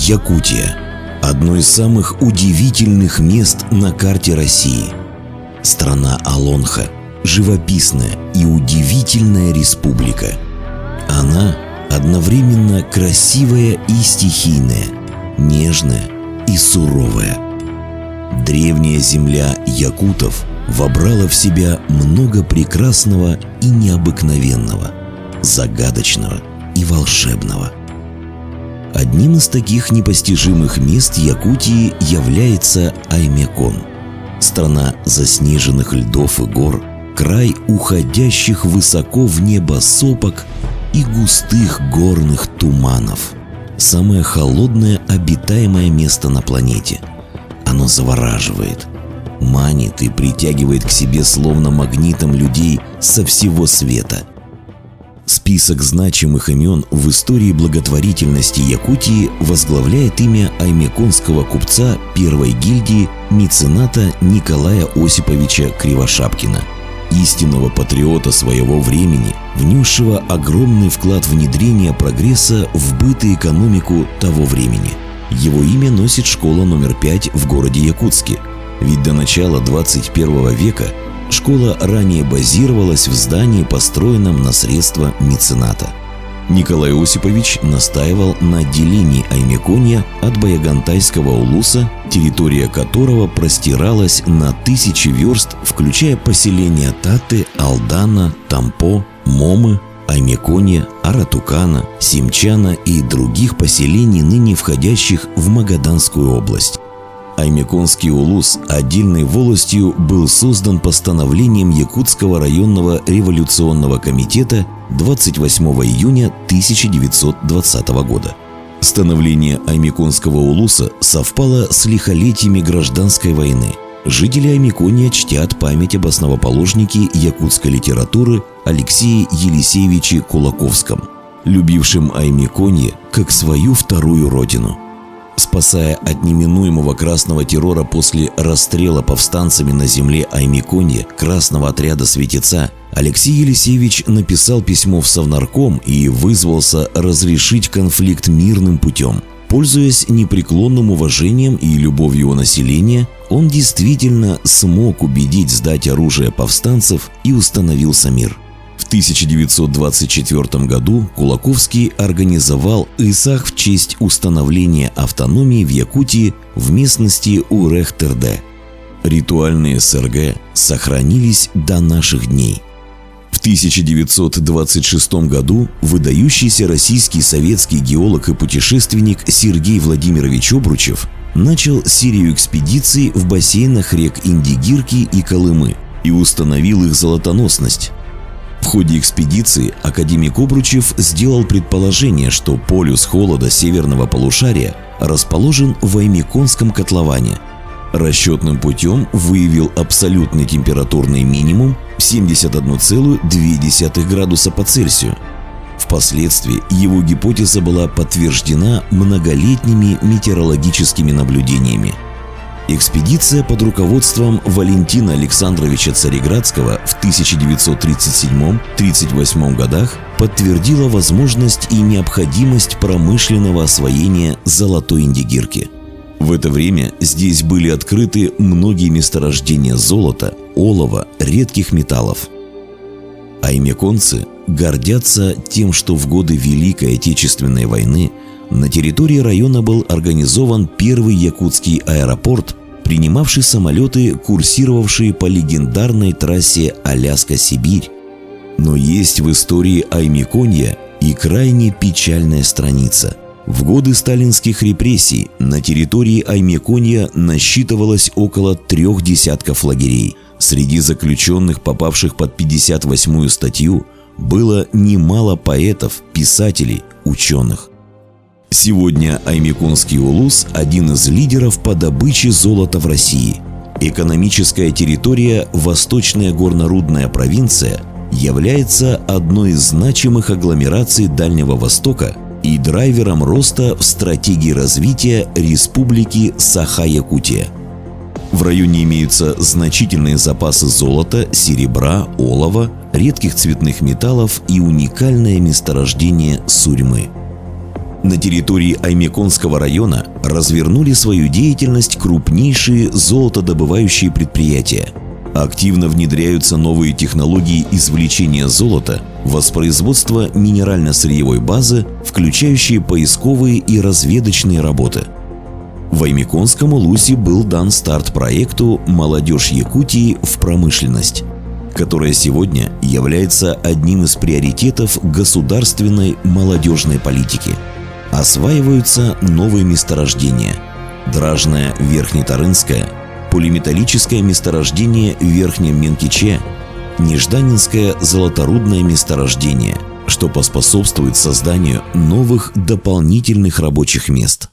Якутия – одно из самых удивительных мест на карте России. Страна Алонха – живописная и удивительная республика. Она одновременно красивая и стихийная, нежная и суровая. Древняя земля якутов вобрала в себя много прекрасного и необыкновенного, загадочного и волшебного. Одним из таких непостижимых мест Якутии является Аймякон. Страна заснеженных льдов и гор, край уходящих высоко в небо сопок и густых горных туманов. Самое холодное обитаемое место на планете. Оно завораживает, манит и притягивает к себе словно магнитом людей со всего света. Список значимых имен в истории благотворительности Якутии возглавляет имя аймяконского купца первой гильдии мецената Николая Осиповича Кривошапкина, истинного патриота своего времени, внесшего огромный вклад внедрения прогресса в быт и экономику того времени. Его имя носит школа номер 5 в городе Якутске, ведь до начала 21 века школа ранее базировалась в здании, построенном на средства мецената. Николай Осипович настаивал на отделении Аймяконья от Баягантайского улуса, территория которого простиралась на 1000 верст, включая поселения Таты, Алдана, Тампо, Момы, Аймяконья, Аратукана, Симчана и других поселений, ныне входящих в Магаданскую область. Аймяконский улус отдельной волостью был создан постановлением Якутского районного революционного комитета 28 июня 1920 года. Становление Аймяконского улуса совпало с лихолетиями гражданской войны. Жители Аймяконья чтят память об основоположнике якутской литературы Алексее Елисеевиче Кулаковском, любившем Аймяконье как свою вторую родину. Спасая от неминуемого красного террора после расстрела повстанцами на земле Аймяконья красного отряда Светеца, Алексей Елисеевич написал письмо в Совнарком и вызвался разрешить конфликт мирным путем. Пользуясь непреклонным уважением и любовью у населения, он действительно смог убедить сдать оружие повстанцев и установился мир. В 1924 году Кулаковский организовал Исах в честь установления автономии в Якутии в местности Урех-Терде. Ритуальные СРГ сохранились до наших дней. В 1926 году выдающийся российский советский геолог и путешественник Сергей Владимирович Обручев начал серию экспедиций в бассейнах рек Индигирки и Колымы и установил их золотоносность. В ходе экспедиции академик Обручев сделал предположение, что полюс холода северного полушария расположен в Аймяконском котловане. Расчетным путем выявил абсолютный температурный минимум 71,2 градуса по Цельсию. Впоследствии его гипотеза была подтверждена многолетними метеорологическими наблюдениями. Экспедиция под руководством Валентина Александровича Цареградского в 1937-38 годах подтвердила возможность и необходимость промышленного освоения золотой Индигирки. В это время здесь были открыты многие месторождения золота, олова, редких металлов. Аймяконцы гордятся тем, что в годы Великой Отечественной войны на территории района был организован первый якутский аэропорт, принимавший самолеты, курсировавшие по легендарной трассе Аляска-Сибирь. Но есть в истории Аймяконья и крайне печальная страница. В годы сталинских репрессий на территории Аймяконья насчитывалось около 3 десятков лагерей. Среди заключенных, попавших под 58-ю статью, было немало поэтов, писателей, ученых. Сегодня Аймяконский улус – один из лидеров по добыче золота в России. Экономическая территория Восточная горнорудная провинция является одной из значимых агломераций Дальнего Востока и драйвером роста в стратегии развития Республики Саха-Якутия. В районе имеются значительные запасы золота, серебра, олова, редких цветных металлов и уникальное месторождение сурьмы. На территории Аймяконского района развернули свою деятельность крупнейшие золотодобывающие предприятия. Активно внедряются новые технологии извлечения золота, воспроизводства минерально-сырьевой базы, включающие поисковые и разведочные работы. В Аймяконском улусе был дан старт проекту «Молодежь Якутии в промышленность», которая сегодня является одним из приоритетов государственной молодежной политики. Осваиваются новые месторождения: Дражное Верхнетарынское, полиметаллическое месторождение в Верхнем Менкиче, Нежданинское золоторудное месторождение, что поспособствует созданию новых дополнительных рабочих мест.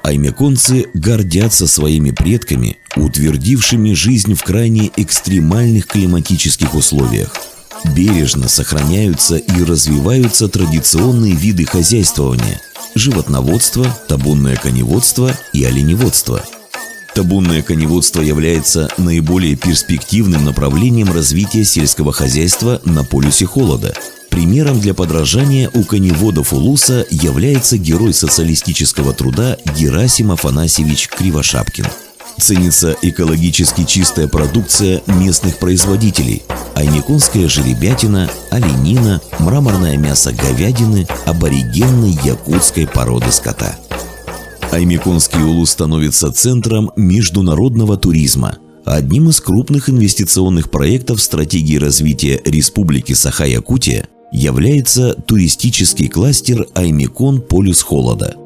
Аймяконцы гордятся своими предками, утвердившими жизнь в крайне экстремальных климатических условиях. Бережно сохраняются и развиваются традиционные виды хозяйствования – животноводство, табунное коневодство и оленеводство. Табунное коневодство является наиболее перспективным направлением развития сельского хозяйства на полюсе холода. Примером для подражания у коневодов улуса является герой социалистического труда Герасим Афанасьевич Кривошапкин. Ценится экологически чистая продукция местных производителей: аймяконская жеребятина, оленина, мраморное мясо говядины, аборигенной якутской породы скота. Аймяконский улус становится центром международного туризма. Одним из крупных инвестиционных проектов стратегии развития Республики Саха-Якутия является туристический кластер «Аймякон. Полюс холода».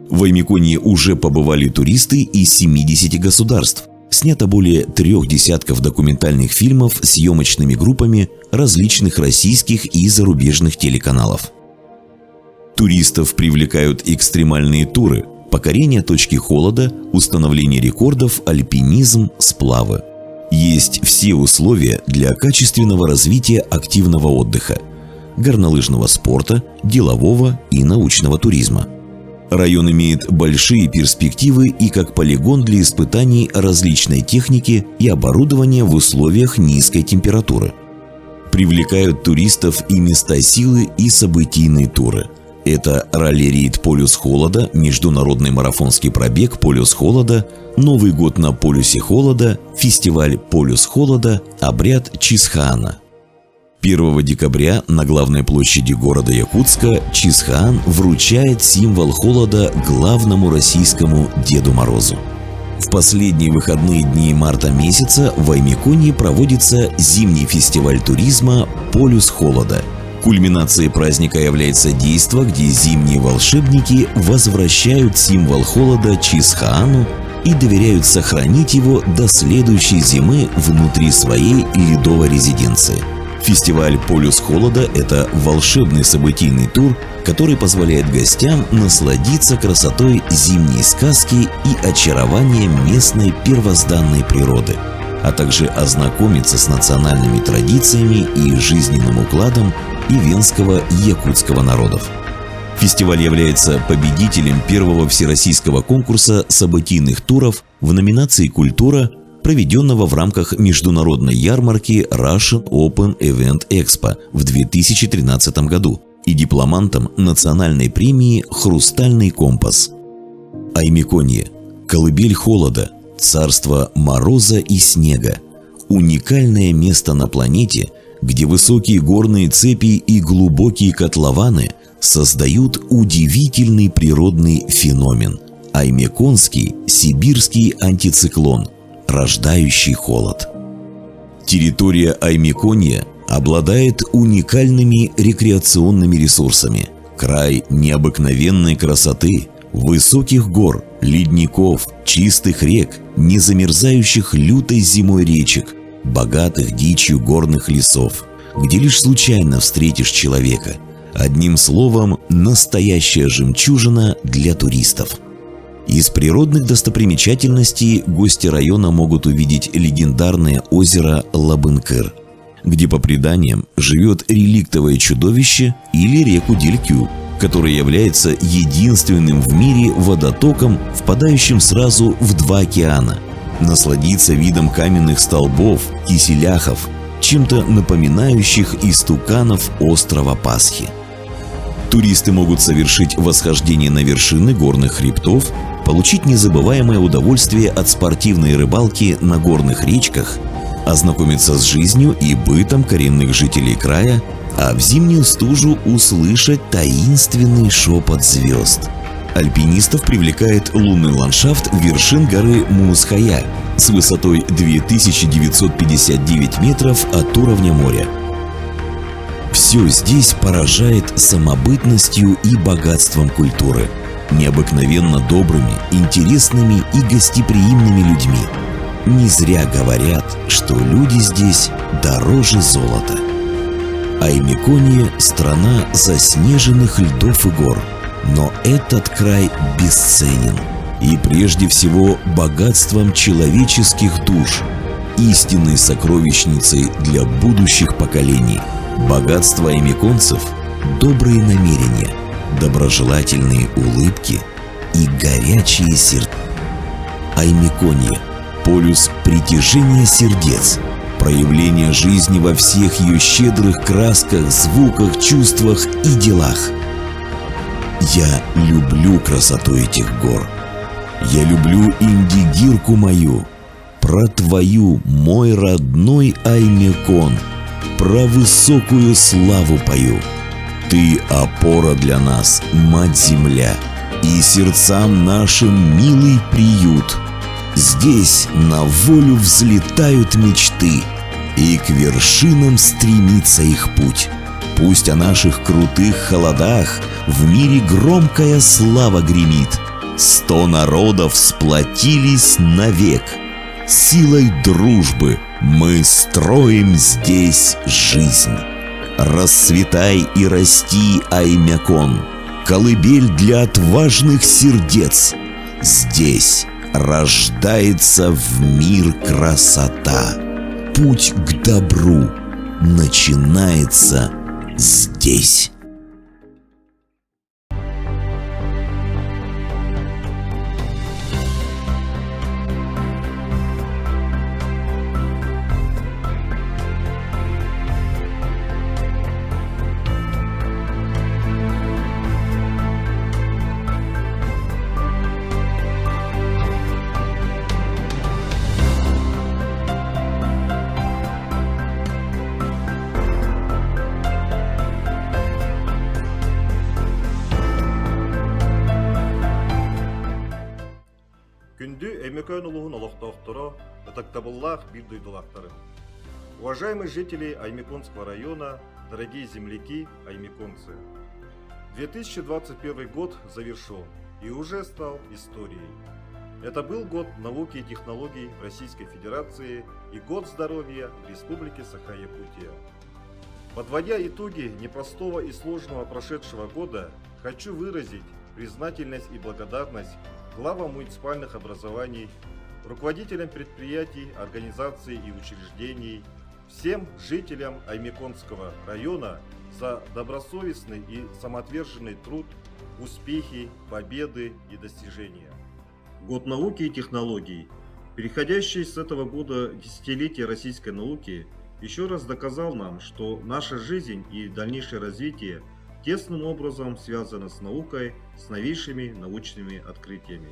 В Аймяконе уже побывали туристы из 70 государств. Снято более 3 десятков документальных фильмов съемочными группами различных российских и зарубежных телеканалов. Туристов привлекают экстремальные туры, покорение точки холода, установление рекордов, альпинизм, сплавы. Есть все условия для качественного развития активного отдыха, горнолыжного спорта, делового и научного туризма. Район имеет большие перспективы и как полигон для испытаний различной техники и оборудования в условиях низкой температуры. Привлекают туристов и места силы, и событийные туры. Это ралли-рейд «Полюс холода», международный марафонский пробег «Полюс холода», Новый год на полюсе холода, фестиваль «Полюс холода», обряд Чисхаана. 1 декабря на главной площади города Якутска Чисхаан вручает символ холода главному российскому Деду Морозу. В последние выходные дни марта месяца в Аймяконе проводится зимний фестиваль туризма «Полюс холода». Кульминацией праздника является действо, где зимние волшебники возвращают символ холода Чисхаану и доверяют сохранить его до следующей зимы внутри своей ледовой резиденции. Фестиваль «Полюс холода» – это волшебный событийный тур, который позволяет гостям насладиться красотой зимней сказки и очарованием местной первозданной природы, а также ознакомиться с национальными традициями и жизненным укладом ивенского и якутского народов. Фестиваль является победителем первого всероссийского конкурса событийных туров в номинации «Культура», проведенного в рамках международной ярмарки Russian Open Event Expo в 2013 году и дипломантом национальной премии «Хрустальный компас». Аймяконье – колыбель холода, царство мороза и снега, уникальное место на планете, где высокие горные цепи и глубокие котлованы создают удивительный природный феномен – аймяконский сибирский антициклон, рождающий холод. Территория Аймяконья обладает уникальными рекреационными ресурсами. Край необыкновенной красоты, высоких гор, ледников, чистых рек, незамерзающих лютой зимой речек, богатых дичью горных лесов, где лишь случайно встретишь человека. Одним словом, настоящая жемчужина для туристов. Из природных достопримечательностей гости района могут увидеть легендарное озеро Лабынкыр, где по преданиям живет реликтовое чудовище, или реку Делькю, которая является единственным в мире водотоком, впадающим сразу в 2 океана. Насладиться видом каменных столбов, киселяхов, чем-то напоминающих истуканов острова Пасхи. Туристы могут совершить восхождение на вершины горных хребтов, получить незабываемое удовольствие от спортивной рыбалки на горных речках, ознакомиться с жизнью и бытом коренных жителей края, а в зимнюю стужу услышать таинственный шепот звезд. Альпинистов привлекает лунный ландшафт вершин горы Муусхая с высотой 2959 метров от уровня моря. Все здесь поражает самобытностью и богатством культуры, необыкновенно добрыми, интересными и гостеприимными людьми. Не зря говорят, что люди здесь дороже золота. Аймеконье – страна заснеженных льдов и гор. Но этот край бесценен. И прежде всего богатством человеческих душ, истинной сокровищницей для будущих поколений. Богатство аймеконцев – добрые намерения, доброжелательные улыбки и горячие сердца. Аймеконье – полюс притяжения сердец, проявление жизни во всех ее щедрых красках, звуках, чувствах и делах. Я люблю красоту этих гор. Я люблю Индигирку мою, про твою, мой родной Аймекон, про высокую славу пою. Ты опора для нас, мать-земля, и сердцам нашим милый приют. Здесь на волю взлетают мечты, и к вершинам стремится их путь. Пусть о наших крутых холодах в мире громкая слава гремит. 100 народов сплотились навек. Силой дружбы мы строим здесь жизнь. Расцветай и расти, Аймекон, колыбель для отважных сердец. Здесь рождается в мир красота. Путь к добру начинается здесь. Күнді Аймекон улуғын олықтауқтыры, Атактабыллах бир дойдулақтары. Уважаемые жители Аймеконского района, дорогие земляки, аймеконцы. 2021 год завершен и уже стал историей. Это был год науки и технологий в Российской Федерации и год здоровья в Республике Саха-Якутия. Подводя итоги непростого и сложного прошедшего года, хочу выразить признательность и благодарность главам муниципальных образований, руководителям предприятий, организаций и учреждений, всем жителям Аймеконского района за добросовестный и самоотверженный труд, успехи, победы и достижения. Год науки и технологий, переходящий с этого года десятилетие российской науки, еще раз доказал нам, что наша жизнь и дальнейшее развитие тесным образом связано с наукой, с новейшими научными открытиями.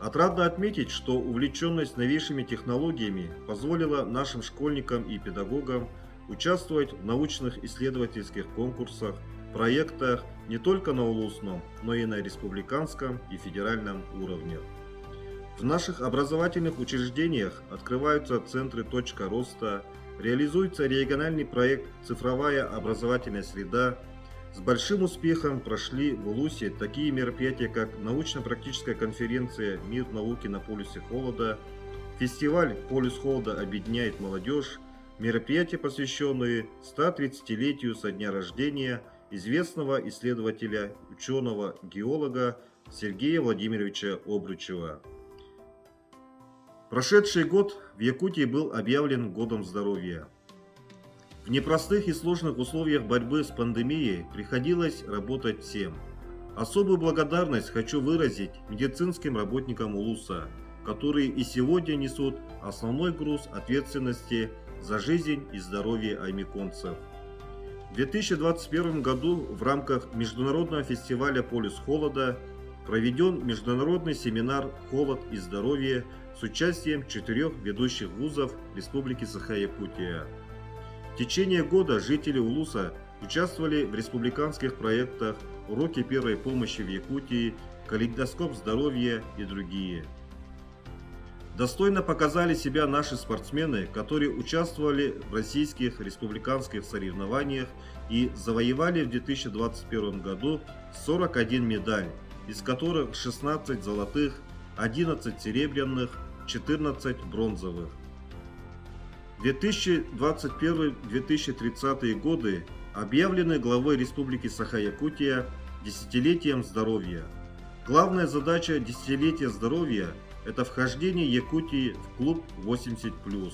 Отрадно отметить, что увлеченность новейшими технологиями позволила нашим школьникам и педагогам участвовать в научных исследовательских конкурсах, проектах не только на областном, но и на республиканском и федеральном уровнях. В наших образовательных учреждениях открываются центры «Точка роста», реализуется региональный проект «Цифровая образовательная среда». С большим успехом прошли в Улусе такие мероприятия, как научно-практическая конференция «Мир науки на полюсе холода», фестиваль «Полюс холода объединяет молодежь», мероприятия, посвященные 130-летию со дня рождения известного исследователя, ученого, геолога Сергея Владимировича Обручева. Прошедший год в Якутии был объявлен годом здоровья. В непростых и сложных условиях борьбы с пандемией приходилось работать всем. Особую благодарность хочу выразить медицинским работникам Улуса, которые и сегодня несут основной груз ответственности за жизнь и здоровье аймеконцев. В 2021 году в рамках международного фестиваля «Полюс холода» проведен международный семинар «Холод и здоровье» с участием 4 ведущих вузов Республики Саха-Якутия. В течение года жители Улуса участвовали в республиканских проектах «Уроки первой помощи в Якутии», «Калейдоскоп здоровья» и другие. Достойно показали себя наши спортсмены, которые участвовали в российских республиканских соревнованиях и завоевали в 2021 году 41 медаль, из которых 16 золотых, 11 серебряных, 14 бронзовых. 2021-2030 годы объявлены главой Республики Саха-Якутия десятилетием здоровья. Главная задача десятилетия здоровья – это вхождение Якутии в клуб 80+,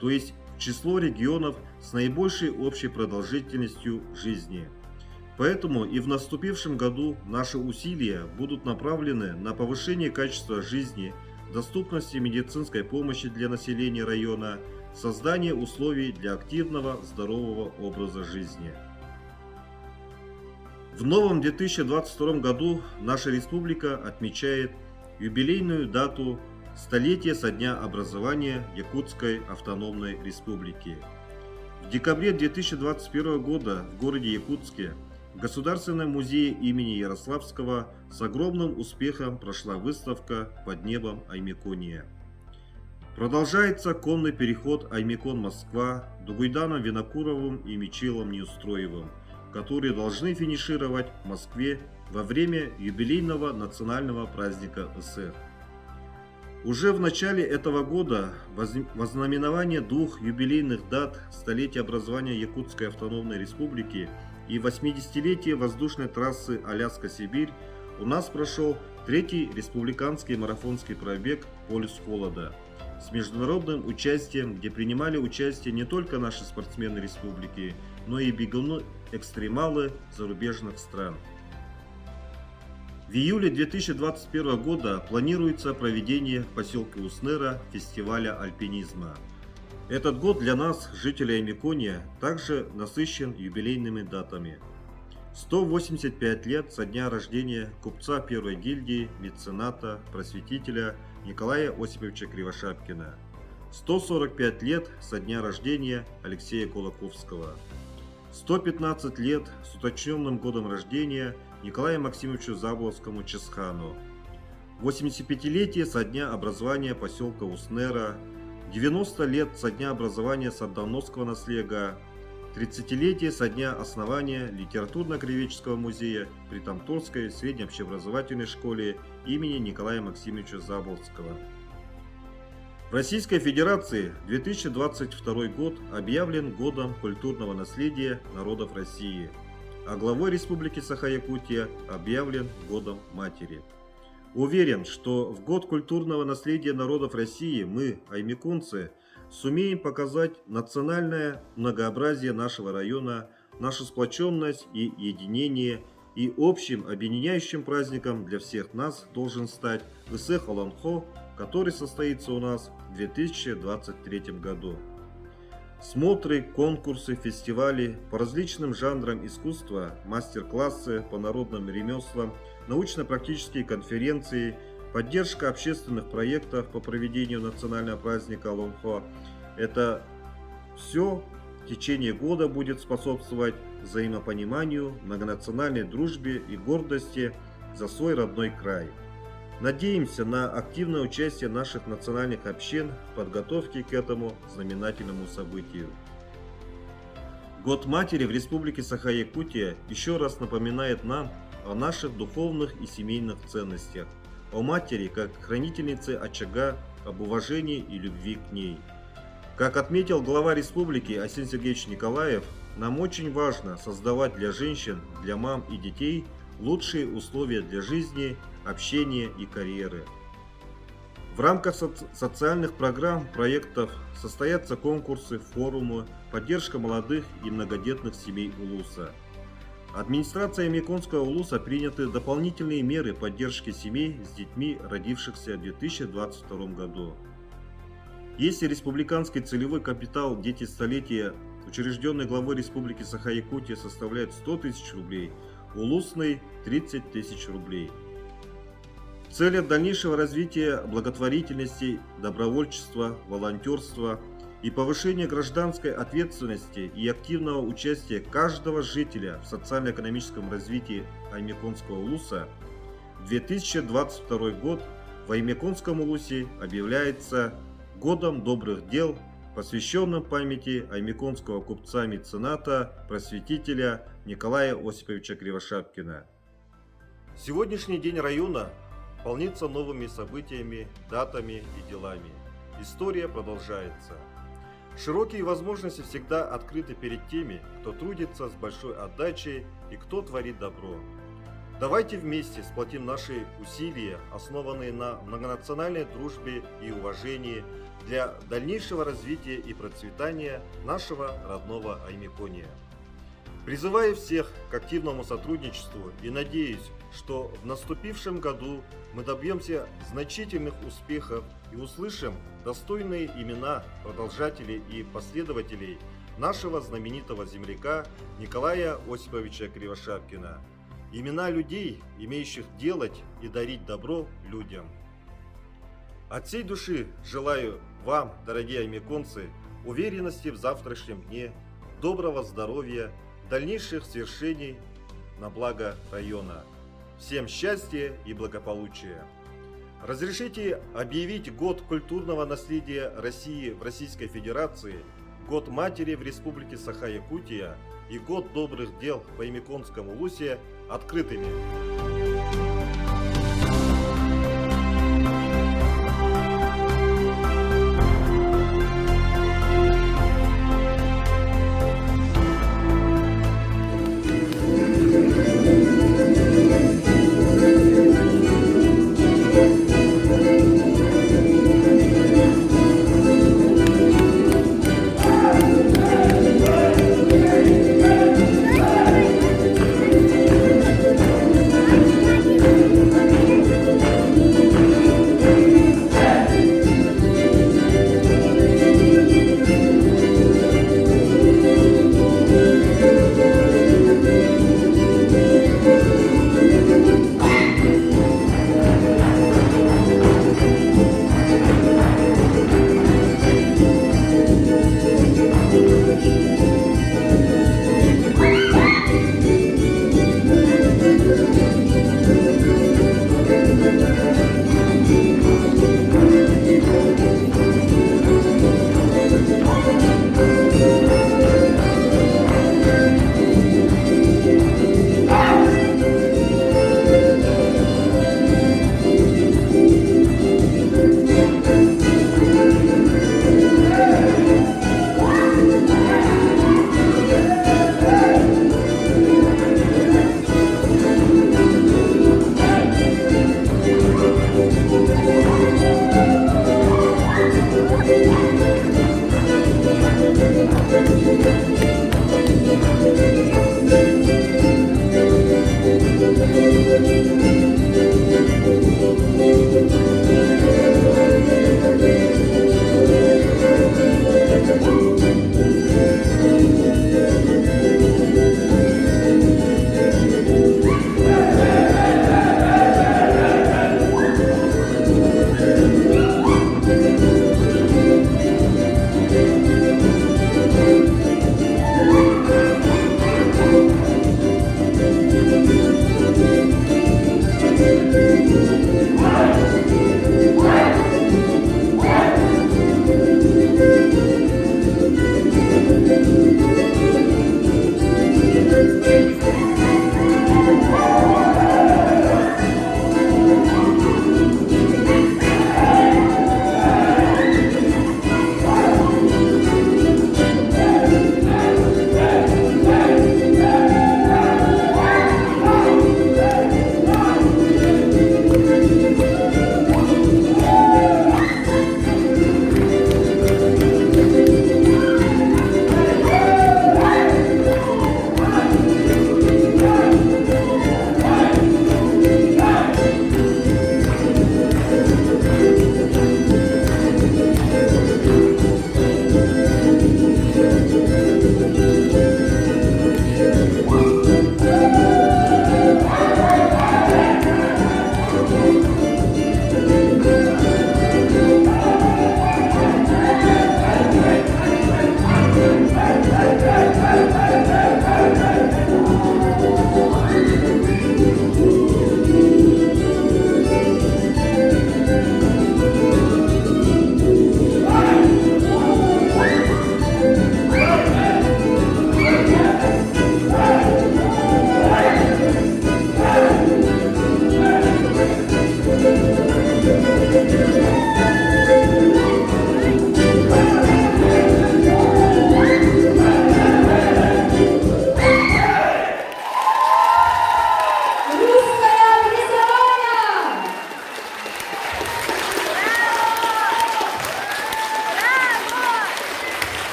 то есть в число регионов с наибольшей общей продолжительностью жизни. Поэтому и в наступившем году наши усилия будут направлены на повышение качества жизни, доступности медицинской помощи для населения района, создание условий для активного, здорового образа жизни. В новом 2022 году наша республика отмечает юбилейную дату столетия со дня образования Якутской автономной республики. В декабре 2021 года в городе Якутске в Государственном музее имени Ярославского с огромным успехом прошла выставка «Под небом Аймекония». Продолжается конный переход Аймекон-Москва Дугуйданом Винокуровым и Мичилом Неустроевым, которые должны финишировать в Москве во время юбилейного национального праздника СССР. Уже в начале этого года во знаменование 2 юбилейных дат столетия образования Якутской автономной республики и 80-летия воздушной трассы Аляска-Сибирь у нас прошел 3-й республиканский марафонский пробег «Полюс холода» с международным участием, где принимали участие не только наши спортсмены республики, но и бегуны-экстремалы зарубежных стран. В июле 2021 года планируется проведение в поселке Уснера фестиваля альпинизма. Этот год для нас, жителей Аймекония, также насыщен юбилейными датами. 185 лет со дня рождения купца первой гильдии, мецената, просветителя Николая Осиповича Кривошапкина. 145 лет со дня рождения Алексея Кулаковского. 115 лет с уточненным годом рождения Николаю Максимовичу Забловскому Чесхану. 85-летие со дня образования поселка Уснера. 90 лет со дня образования Саддановского наслега. 30-летие со дня основания Литературно-краеведческого музея при Тамторской средней общеобразовательной школе имени Николая Максимовича Забловского. В Российской Федерации 2022 год объявлен годом культурного наследия народов России, а главой Республики Саха-Якутия объявлен годом Матери. Уверен, что в год культурного наследия народов России мы, аймеконцы, сумеем показать национальное многообразие нашего района, нашу сплоченность и единение, и общим объединяющим праздником для всех нас должен стать Ысэх Олонхо, который состоится у нас в 2023 году. Смотры, конкурсы, фестивали по различным жанрам искусства, мастер-классы по народным ремеслам, научно-практические конференции, поддержка общественных проектов по проведению национального праздника Олонхо – это все в течение года будет способствовать взаимопониманию, многонациональной дружбе и гордости за свой родной край. Надеемся на активное участие наших национальных общин в подготовке к этому знаменательному событию. Год Матери в Республике Саха-Якутия еще раз напоминает нам о наших духовных и семейных ценностях, о матери как хранительнице очага, об уважении и любви к ней. Как отметил глава республики Арсений Сергеевич Николаев, нам очень важно создавать для женщин, для мам и детей лучшие условия для жизни, общения и карьеры. В рамках социальных программ, проектов состоятся конкурсы, форумы, поддержка молодых и многодетных семей Улуса. Администрацией Аймеконского Улуса приняты дополнительные меры поддержки семей с детьми, родившихся в 2022 году. Если республиканский целевой капитал «Дети столетия» учрежденный главой Республики Саха-Якутия, составляет 100 тысяч рублей, улусный – 30 тысяч рублей. В целях дальнейшего развития благотворительности, добровольчества, волонтерства и повышения гражданской ответственности и активного участия каждого жителя в социально-экономическом развитии Аймяконского улуса, 2022 год в Аймяконском улусе объявляется Годом добрых дел, посвященным памяти аймяконского купца-мецената, просветителя Николая Осиповича Кривошапкина. Сегодняшний день района полнится новыми событиями, датами и делами. История продолжается. Широкие возможности всегда открыты перед теми, кто трудится с большой отдачей и кто творит добро. Давайте вместе сплотим наши усилия, основанные на многонациональной дружбе и уважении, для дальнейшего развития и процветания нашего родного Аймякония. Призываю всех к активному сотрудничеству и надеюсь, что в наступившем году мы добьемся значительных успехов и услышим достойные имена продолжателей и последователей нашего знаменитого земляка Николая Осиповича Кривошапкина. Имена людей, имеющих делать и дарить добро людям. От всей души желаю вам, дорогие аймяконцы, уверенности в завтрашнем дне, доброго здоровья, дальнейших свершений на благо района. Всем счастья и благополучия. Разрешите объявить Год культурного наследия России в Российской Федерации, Год Матери в Республике Саха-Якутия и Год добрых дел в Аймяконском улусе открытыми.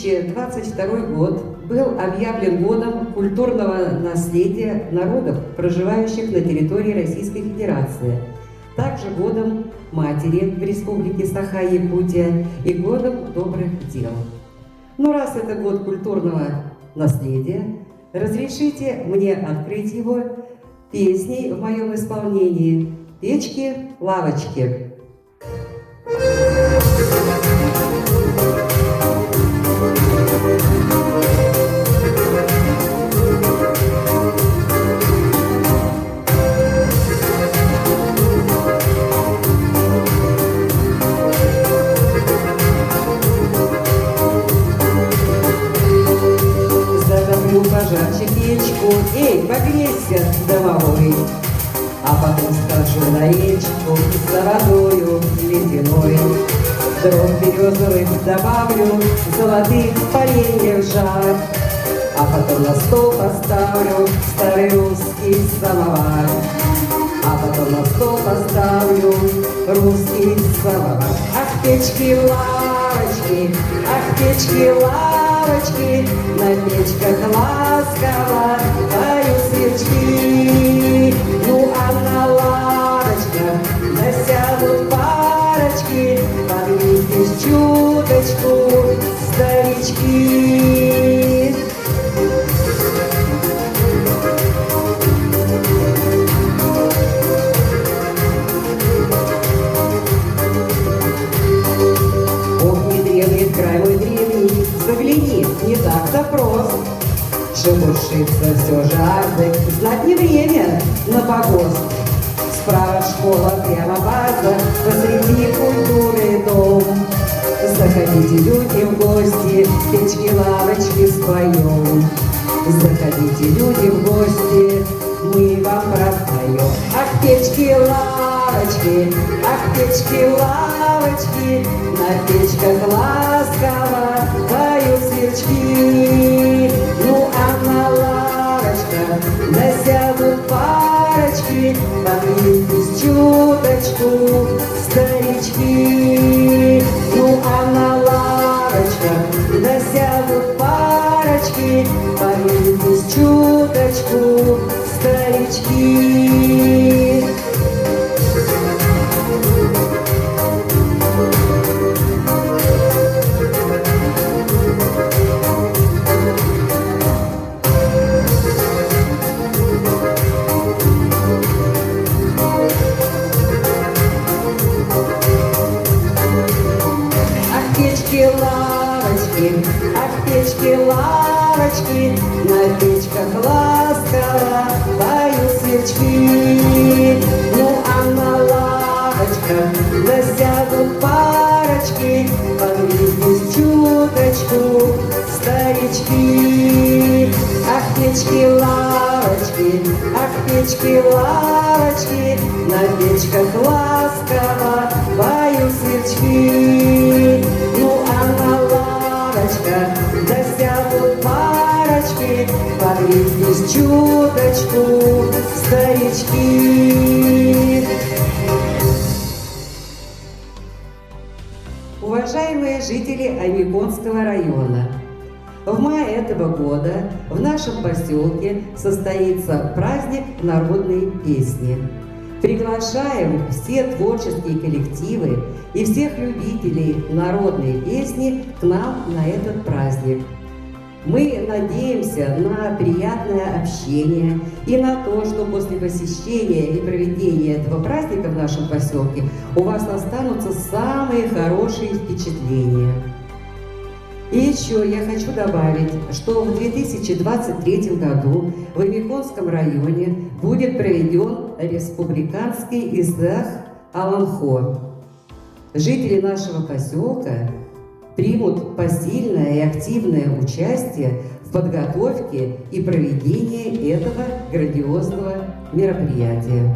2022 год был объявлен годом культурного наследия народов, проживающих на территории Российской Федерации, также годом Матери в Республике Саха-Якутия и годом добрых дел. Но раз это год культурного наследия, разрешите мне открыть его песней в моем исполнении «Печки-лавочки». Пожарче печку, эй, погрейся, домовой, а потом скажу на речку за водою ледяной. Дров березовых добавлю, золотых поленьев жар, а потом на стол поставлю старый русский самовар. А потом на стол поставлю русский самовар. Ах, печки-лавочки, ах, печки-лавочки, на печках ласково поют сверчки. Ну а на лавочках насядут парочки, подвиньтесь чуточку, старички. Край мой древний, загляни, не так-то прост. Шебуршится все жаждой, знать не время на погост. Справа школа, прямо база, посреди культуры дом. Заходите, люди, в гости, печки-лавочки споем. Заходите, люди, в гости, мы вам пропоем. Ах, печки-лавочки, ах, печки-лавочки, на печках ласково поют сверчки. Ну а на лавочках насядут парочки, подвиньтесь чуточку, старички. Ну а на лавочках насядут парочки, подвиньтесь чуточку, старички. Печки-лавочки, ах, печки-лавочки, на печках ласково поют сверчки. Ну а на лавочках насядут парочки, подвиньтесь чуточку, старички. Ах, печки-лавочки, ах, печки-лавочки, на печках ласково поют сверчки. Ну а на лавочках засядут парочки, подвиньтесь чуточку, старички. Уважаемые жители Омиконского района, в мае этого года в нашем поселке состоится праздник народной песни. Приглашаем все творческие коллективы и всех любителей народной песни к нам на этот праздник. Мы надеемся на приятное общение и на то, что после посещения и проведения этого праздника в нашем поселке у вас останутся самые хорошие впечатления. И еще я хочу добавить, что в 2023 году в Омиконском районе будет проведен республиканский ИСЭХ Аланхо. Жители нашего поселка примут посильное и активное участие в подготовке и проведении этого грандиозного мероприятия.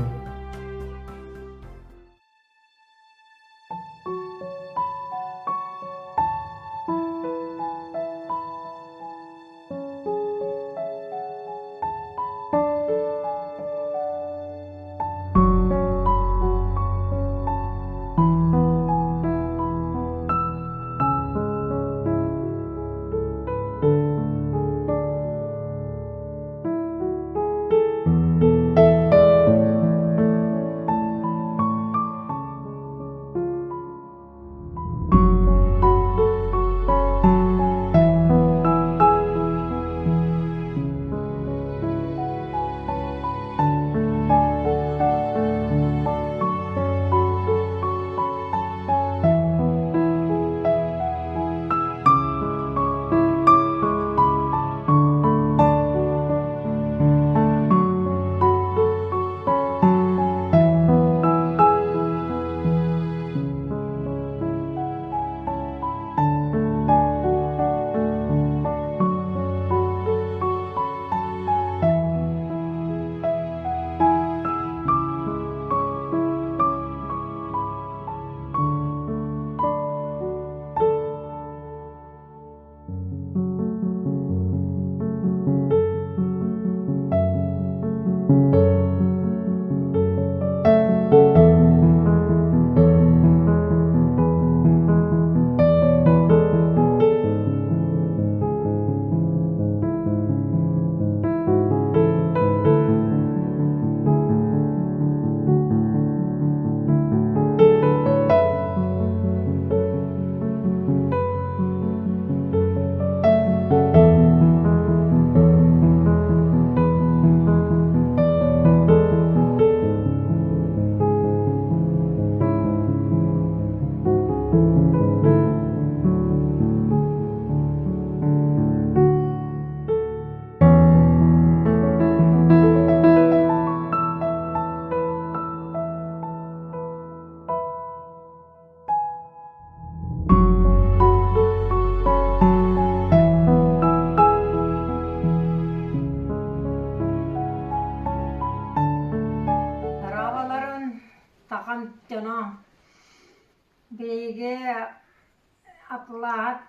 Аллах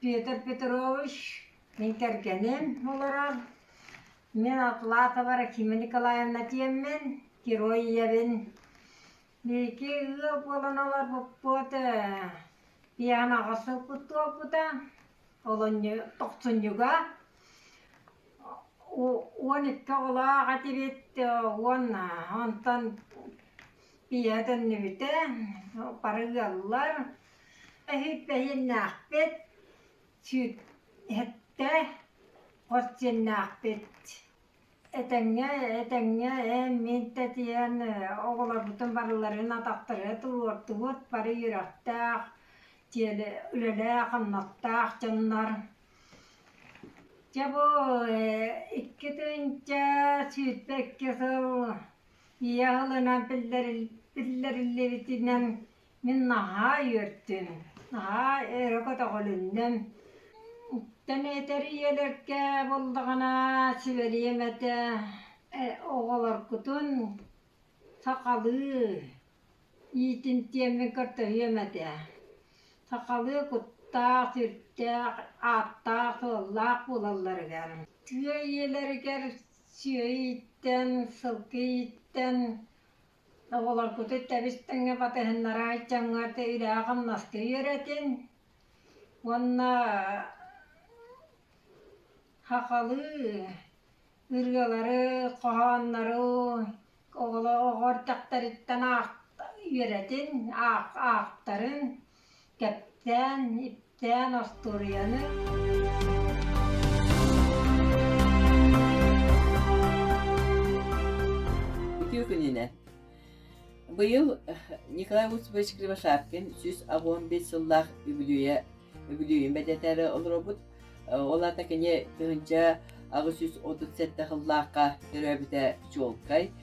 Петр Петрович мен кергенем олар. Мен Атлатова Рахима Николаевна тиеммен, герой ебен. Неки ыл болан олар бұппыты биян ағасы бұтты опыта. Олан 90-юга. 12 олаға тибетті, онтан биядын нүбіті, барығалар. Хүппейін нақпет, сүт әтті, қостен нақпет. Әтәңе мен тәтиян оғылар бұтын барыларын атақтыры тұлғыртуыт, бары үйрақтақ, үлелі қамнақтақ жанлар. Жабы 2 түнчә сүтпәкке сыл,ияғылынан піллерілі бітінен мен наға үйірттім. Наға өрігі тағылындым. Тәнетері елерге болдығына сөйлейім әті оғалар күтін сақалы етін темін көртіғім әті. Сақалы құттақ, сүрттақ, аттақ, соллақ болалар кәрім. Түйе елері кәр сүйе еттен, сылқы еттен. Оғалар күті тәбістіңе батығынлара айтчаңғарды үлі ағым насты үйеретін. Онна хақалы ұрғалары, қоғанлары, оғыртақтарыттан үйеретін ақтарын, кәптен, иптен, асторияны. Күніне. Бұйыл Николай Успович Кривошапкин 115 сыллақ үбілуyen бәдетәрі олыр бұд. Олата кене түгінші ағы 137 қыллаққа түрәбіті жолқай.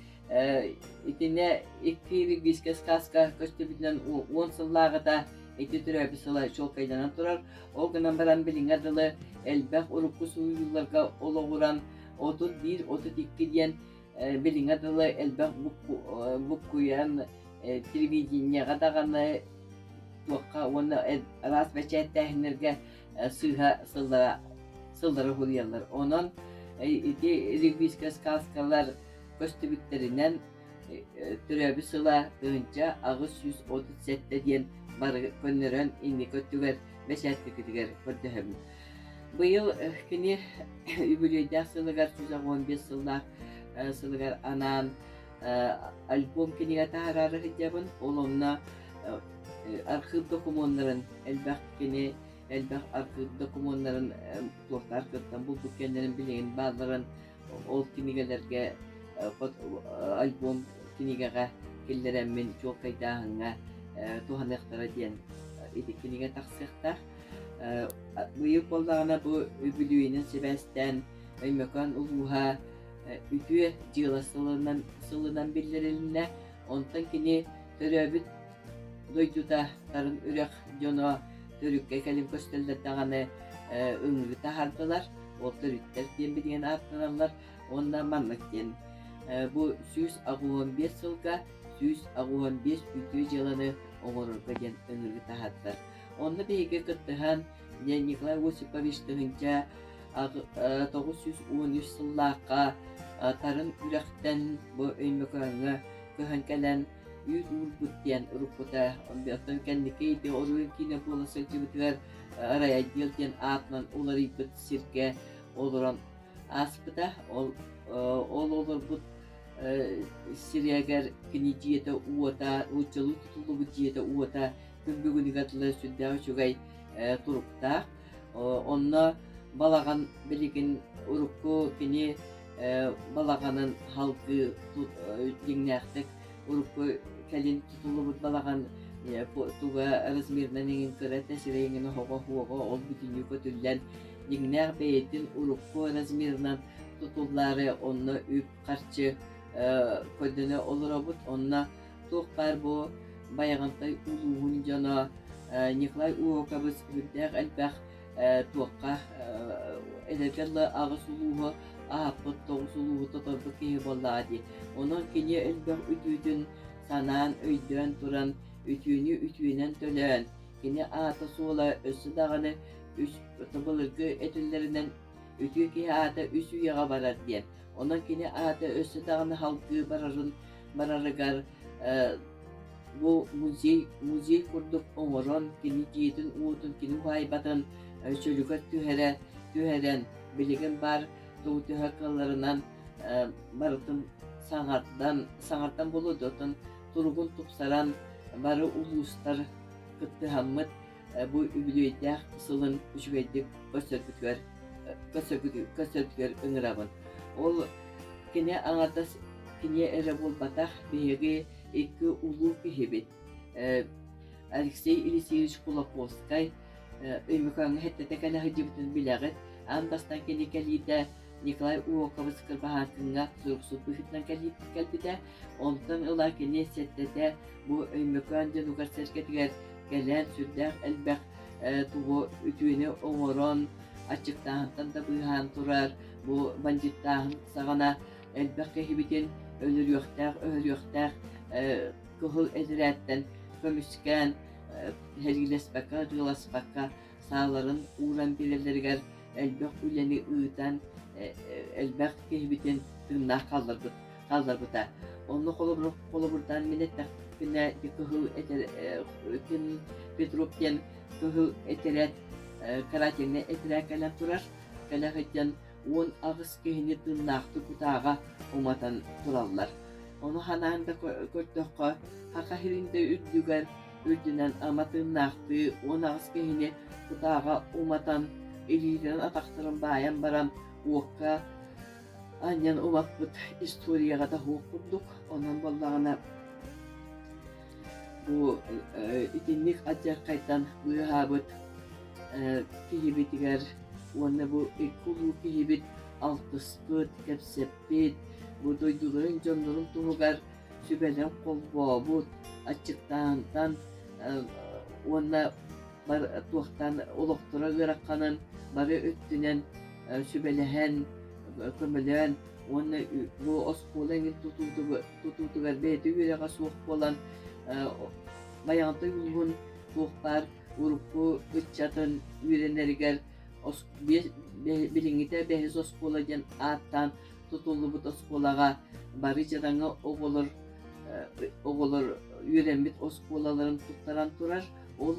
Итіне 2 сказка көстебіден 10 сыллағы да эти түрәбі сылай жолқайданан тұрар. Ол күнан баран білің адылы әлбәқ ұрыққы суыларға олығыран 31-32 ден білің адылы әлбәқ бұққуян телевидениеға дағаны туаққа оны рас бәчәт тәхінерге сыға сылдары хұлиялар. Онын регбийская сказкалар көстібіттерінен түрәбі сыла тұғынша ағы 137 ден бары көннерін инни көттігер бәчәтті күтігер көрдіғым. Бұйыл кені үбілейдәк сылығар 115 сылығар анан альбом кенеге тағарары хитябын. Олымна архив документарын әлбәқ кені әлбәқ архив документарын тоқтар көттен бұл бүккендерін білеген бағларын ол кенегелерге альбом кенегеға келдерен мен жол қайдағыңа туғанықтары ден кенеге тақсықтақ. Бұйық болдағына бұл үбілуінің себәстен өймекан ұлуға үтіе жылы сылынан білдіріліне онтан кені түрәбіт дойдуда тарын үрек жоно түрікке кәлім көстелдеттағаны өңірі тахардылар. Ол түріктер ден білген артыналар, ондан маңлық ден. Бұл 115 сылға 115 үтіе жылыны оңырырға ден өңірі тахардылар. Онны бейге күттіған Николай Осипович тұғынша 913 сыллаққа тарын үректен бұл өймекаңы көһін кәлін үйір бұттен ұрықпыта. Онбеттен кәннекейді оруын кейіне болы сылжыбытығар арай отделден атынан олар ипыт сирке олыран аспыта. Ол олыр бұт сириягар кені диета уота, ұчылы тұтылы бұт диета уота күнбігіні қатылы сүддәу шугай тұрыпта. Онна балаған білеген ұрыққы кені балағанын халқы еңнәқтік ұрыққы кәлін тұтылы бұд балаған туға размерінен еңін көрі тәсірі еңін хоға ол бүтіне көтілден еңнәқ бәйетін ұрыққы размерінен тұтылары онны үп қарчы көдіні олыра бұд. Онна тоқ бар бұ баяғантай ұлуғын жана Николай Уокабыз үрдәқ әлбәқ тоққа әлегерлі ағыс ұлуғы ағапыт тоғыз ұлуғы тұтырды кейі болады. Оның кене әлбәқ үтүйдің санан өйден тұран үтүйіні үтүйінен төлен kini ata sola össü dağını üç tabılırgı etillerinden ütü ki ata üç üyağa barar diyen. Ondan kini ata össü dağını halkı bararıgar bu muzey kurduk omoron kini jiyetin uğutun kini vaybatın çocuklar tüheren bilgin bar tuğutu hakkılarından barıtın sanattan buludutun turgun tupsaran barı uluslar kıttı hammet bu übülüydek sılın üçügeydik göstergütür ıngırabın. Ol kine anlatas kine ere bol bataq bihegi iki ulu kihibit. Alexey Ilisevich Kulakovskay öymükan hette tekene hıcıbıtın bilagit. Andastan kine kalite Nikolay Uokovskar bahatınga soruksuz büyütlen kalbide. Ondan ılar kine settede bu öymükan denugar serketiger gelen sürdek elbek tuğu ütüğünü omoron açıktan da buyhan turar. Bu bandittan sağana elbek kehibitin ölür yoktak kuhul ediretten kömüşken hergilesbeka, rılasbeka sağların uğran bilirlerger elbek üleni ığıtan elbek kehibitin tırnağı kaldırgıta. Onu kolu buradan minnetten güne kuhul kin Petrop'ten kuhul eteret karatene eterek kalem turar. Kalahıcan on ağız kehini tırnaktı kutağa umatan turallar. Onu hanağında körtökü hakahirinde üddüger üddünen ama tırnaktı on ağız kehini kutağa umatan eliyle ataktırın bayan baran uokka anyan umakbıt istoriyaga da hukurduk. Onun ballağına bu itinlik acar kaytan buyuhabıt kihibitiger onu bu ikulu kihibit altıspıt, kepsepit bu doyduların canların tumugar sübelen kolbabut açıktan ona tuğtan oluktura gırakkanın barı öttünen sübelehen kömelen onu bu oskolen tututugar beyde yüreğe soğuk olan bayanta yulgun soğuklar urupku gıçatın yüreneriger bilingite behiz oskolagen attan tutuldu bu oskolaga barıcadanga oğulur yürenbit oskolaların tuttaran turar ol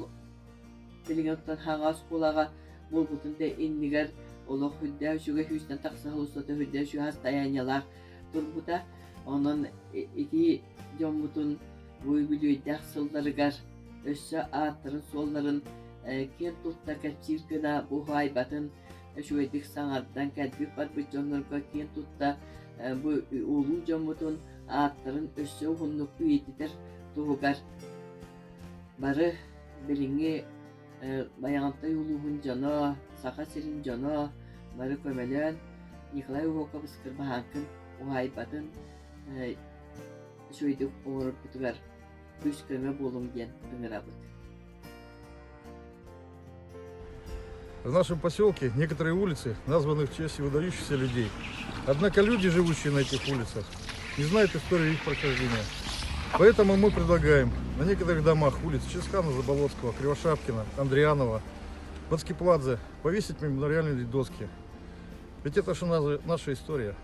bilingetten haga oskolaga bulbutun de inniger olu hüddev şuga hüsden taksa halusata hüddev şu hastayanyalar turbuta onun iki jombutun bu bilüydek sıldarıgar össe atların solların ken tutta kaçirkina bu haybatın şu edik sanattan kalbi var bu jonlarga ken tutta bu ulu jombutun atların össe hunluk üyetidir tuğugar barı bilingi bayanta yuluhun jana saka sirin jana barı kömelen Nikolay Uokovskar bahankın o haybatın şu edik oğurup bitugar Пышками болом ген работы. В нашем поселке некоторые улицы названы в честь выдающихся людей. Однако люди, живущие на этих улицах, не знают историю их прохождения. Поэтому мы предлагаем на некоторых домах улиц Ческана, Заболоцкого, Кривошапкина, Андрианова, Бацкипладзе повесить мемориальные доски. Ведь это же наша история.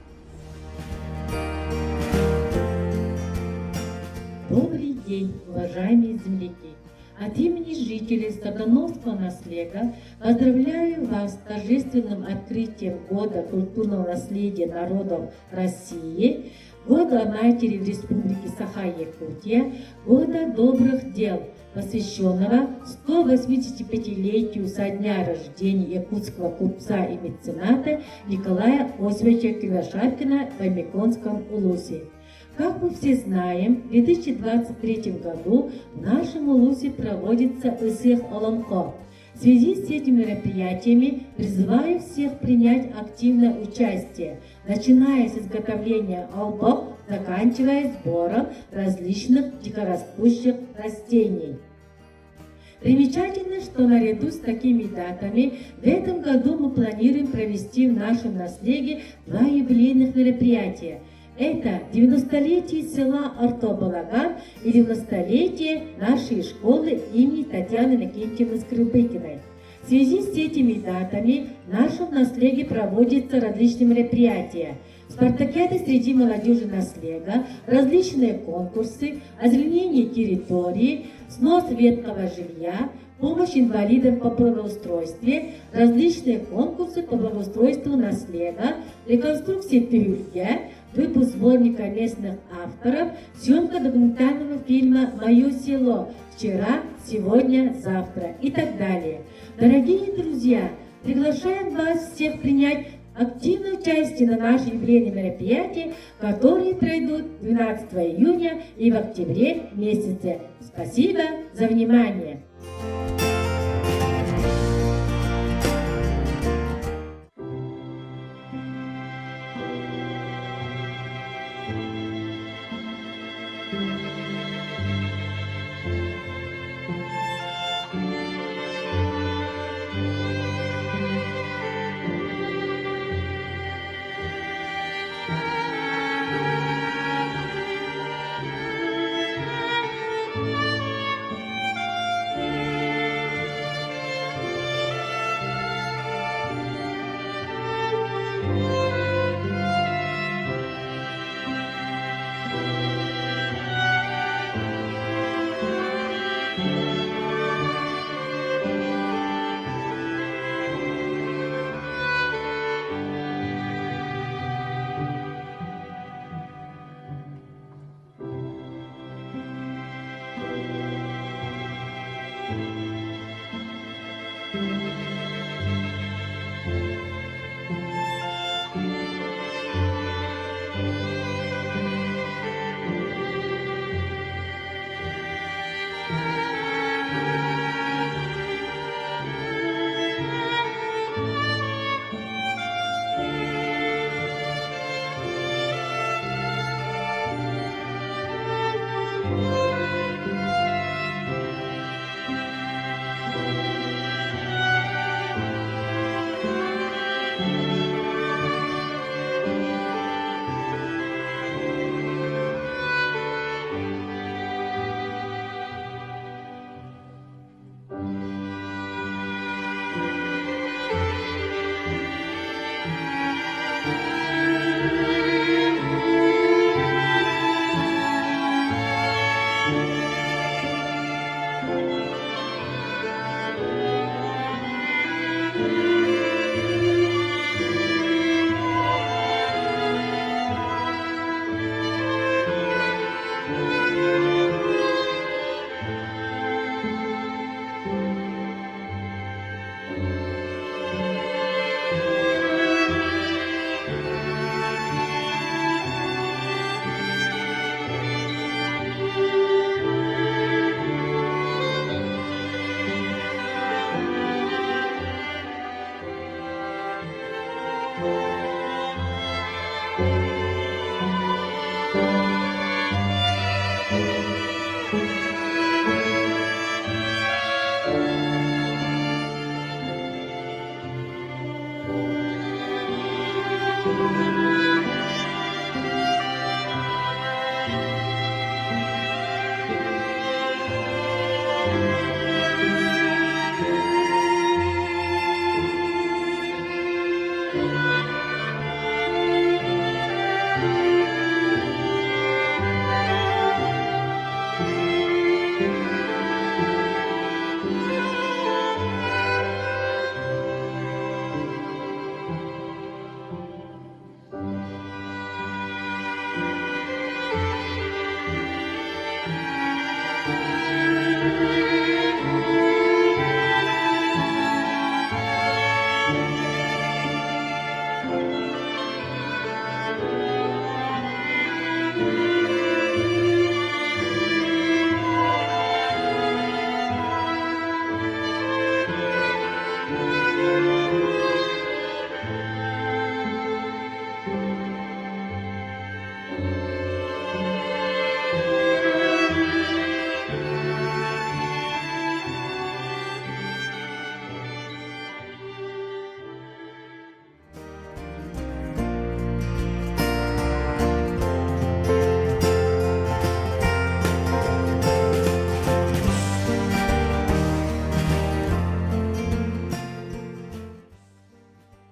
Добрый день, уважаемые земляки! От имени жителей Стогановского наследия поздравляю вас с торжественным открытием Года культурного наследия народов России, Года Матери в Республике Саха-Якутия, Года добрых дел, посвященного 185-летию со дня рождения якутского купца и мецената Николая Осиповича Кривошапкина в Аймяконском улусе. Как мы все знаем, в 2023 году в нашем улусе проводится Ысых Олонко. В связи с этими мероприятиями призываю всех принять активное участие, начиная с изготовления албов, заканчивая сбором различных дикорастущих растений. Примечательно, что наряду с такими датами в этом году мы планируем провести в нашем наследии два юбилейных мероприятия. Это 90-летие села Артобалаган и 90-летие нашей школы имени Татьяны Иннокентьевны Скрипыкиной. В связи с этими датами в нашем наследии проводятся различные мероприятия. Спартакиады среди молодежи наследия, различные конкурсы, озеленение территории, снос ветхого жилья, помощь инвалидам по благоустройству, различные конкурсы по благоустройству наследия, реконструкция Тюрья, выпуск сборника местных авторов, съемка документального фильма «Мое село. Вчера, сегодня, завтра» и так далее. Дорогие друзья, приглашаем вас всех принять активное участие на наши юбилейные мероприятия, которые пройдут 12 июня и в октябре месяце. Спасибо за внимание!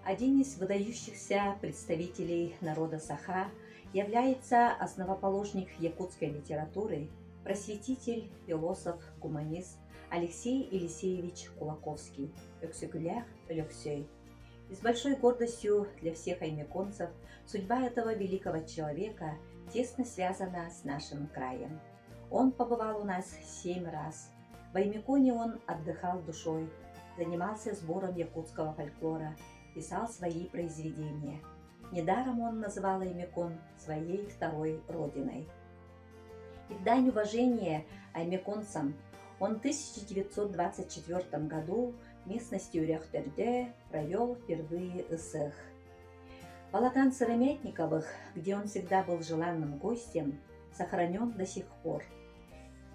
Один из выдающихся представителей народа Саха является основоположник якутской литературы, просветитель, философ, гуманист Алексей Елисеевич Кулаковский, Өксөкүлях Өлөксөй. И с большой гордостью для всех аймяконцев судьба этого великого человека тесно связана с нашим краем. Он побывал у нас 7 раз. В Аймяконе он отдыхал душой, занимался сбором якутского фольклора, писал свои произведения. Недаром он называл Аймякон своей второй родиной. И в дань уважения аймяконцам он в 1924 году в местности Уряхтерде провел впервые СЭХ. Балаган Сыромятниковых, где он всегда был желанным гостем, сохранен до сих пор,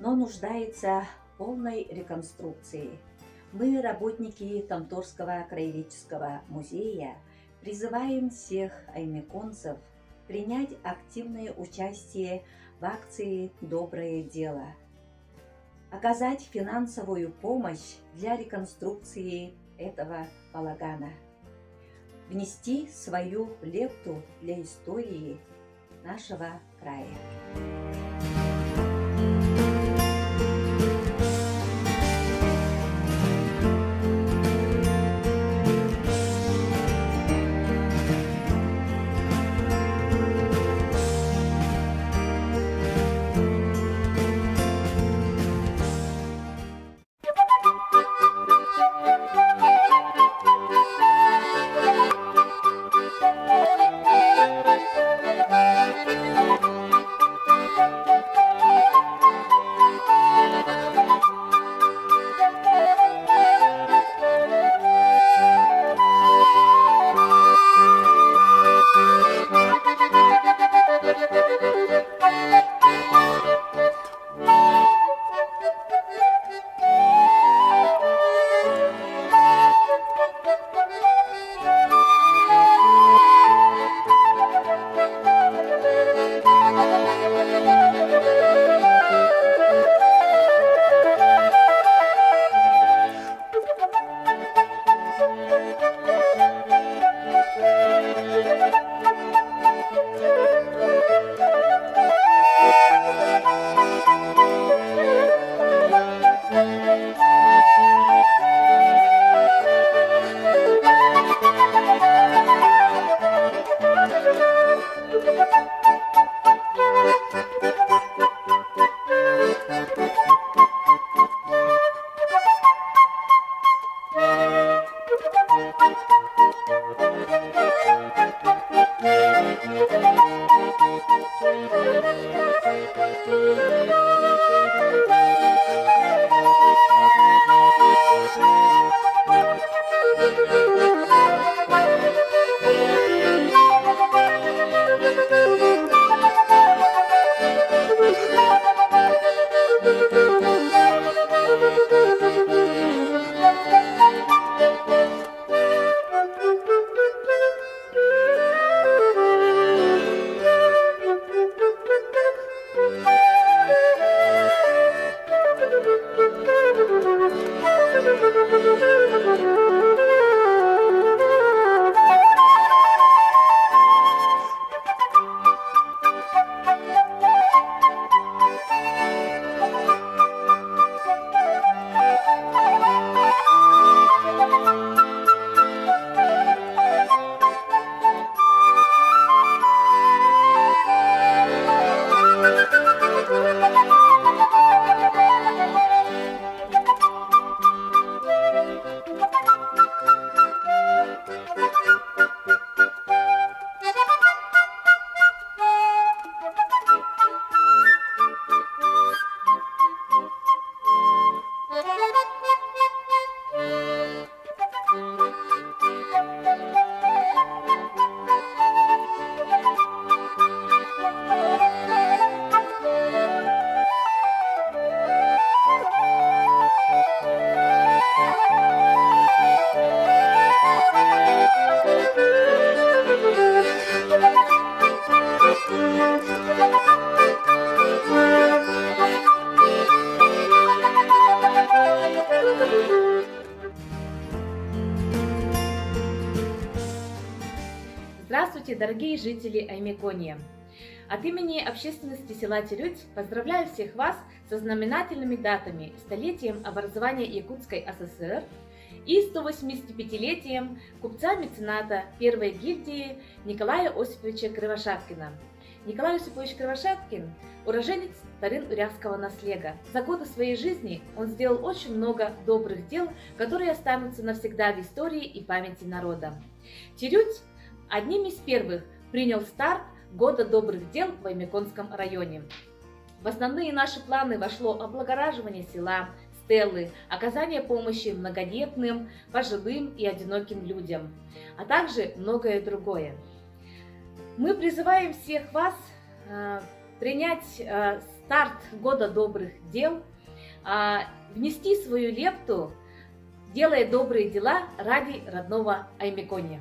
но нуждается в полной реконструкции. Мы, работники Тамторского краеведческого музея, призываем всех аймяконцев принять активное участие в акции «Доброе дело», оказать финансовую помощь для реконструкции этого балагана, внести свою лепту для истории нашего края. Здравствуйте, дорогие жители Аймеконии! От имени общественности села Тирють поздравляю всех вас со знаменательными датами столетием образования Якутской ССР и 185-летием купца-мецената первой гильдии Николая Осиповича Кривошапкина. Николай Осипович Кривошапкин – уроженец Тарын-Урягского наслега. За годы своей жизни он сделал очень много добрых дел, которые останутся навсегда в истории и памяти народа. Тирють одним из первых принял старт Года добрых дел в Аймеконском районе. В основные наши планы вошло облагораживание села, стелы, оказание помощи многодетным, пожилым и одиноким людям, а также многое другое. Мы призываем всех вас принять старт Года добрых дел, внести свою лепту, делая добрые дела ради родного Аймеконья.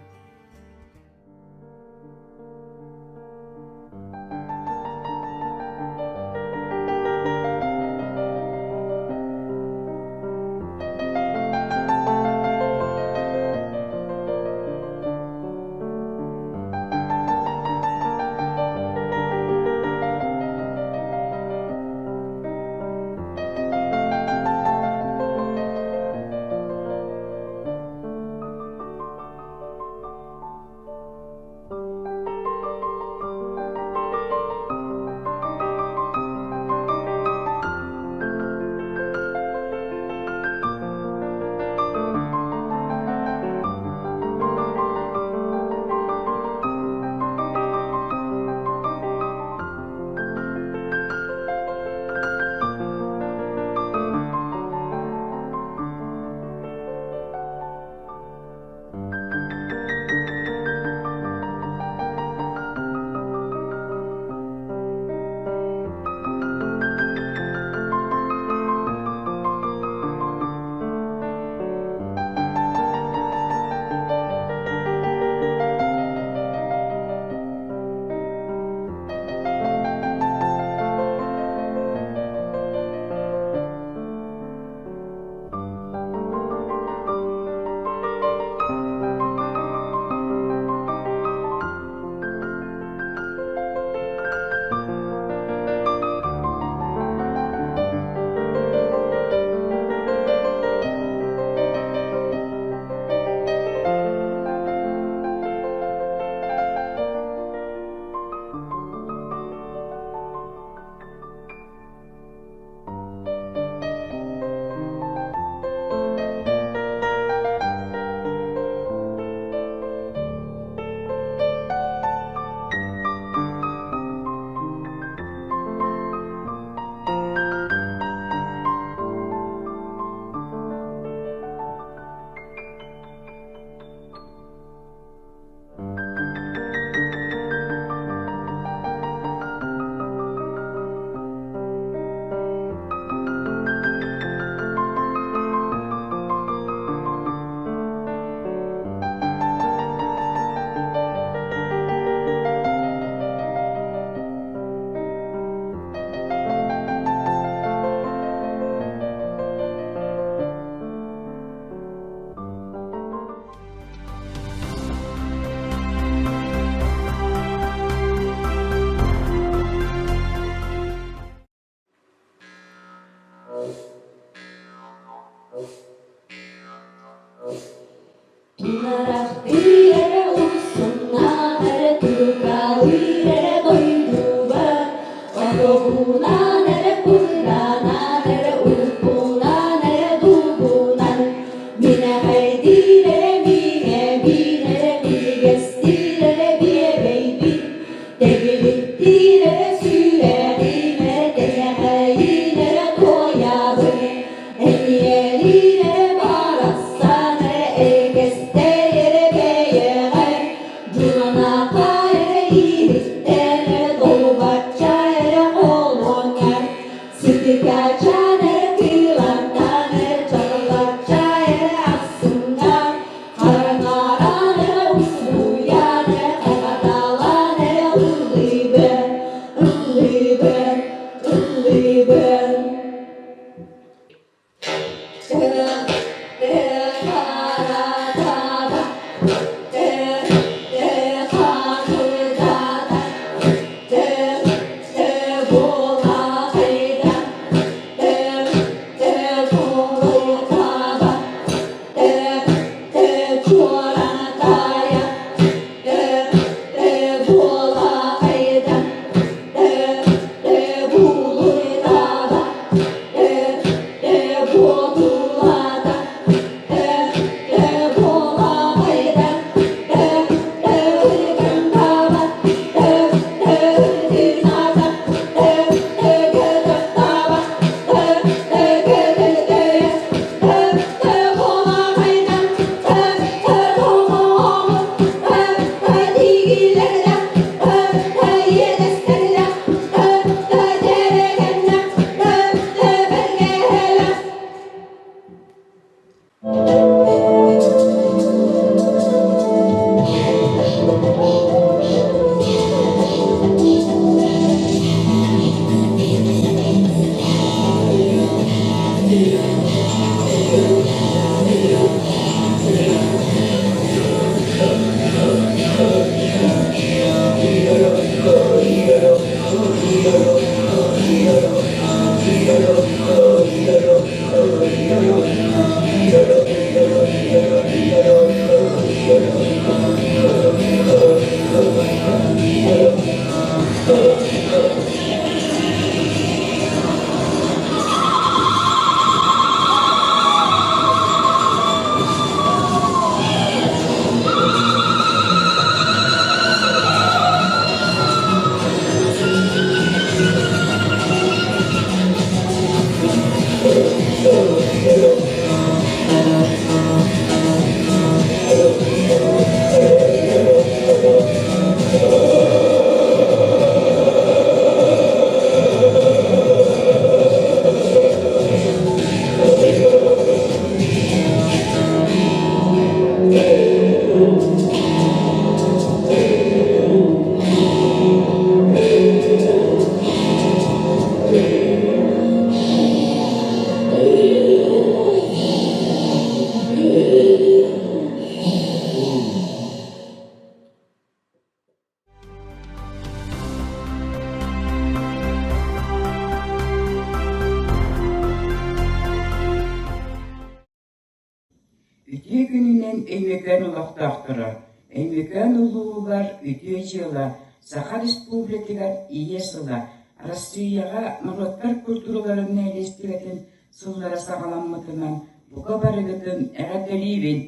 Эймекен улақтақтыры. Эймекен улуылар үтіе жыла Саха Республикалар ие сыла Россияға мұғыттар культураларын әлестігетін сыллара сағаламмытынан бұға барығытын әғәтелейбен.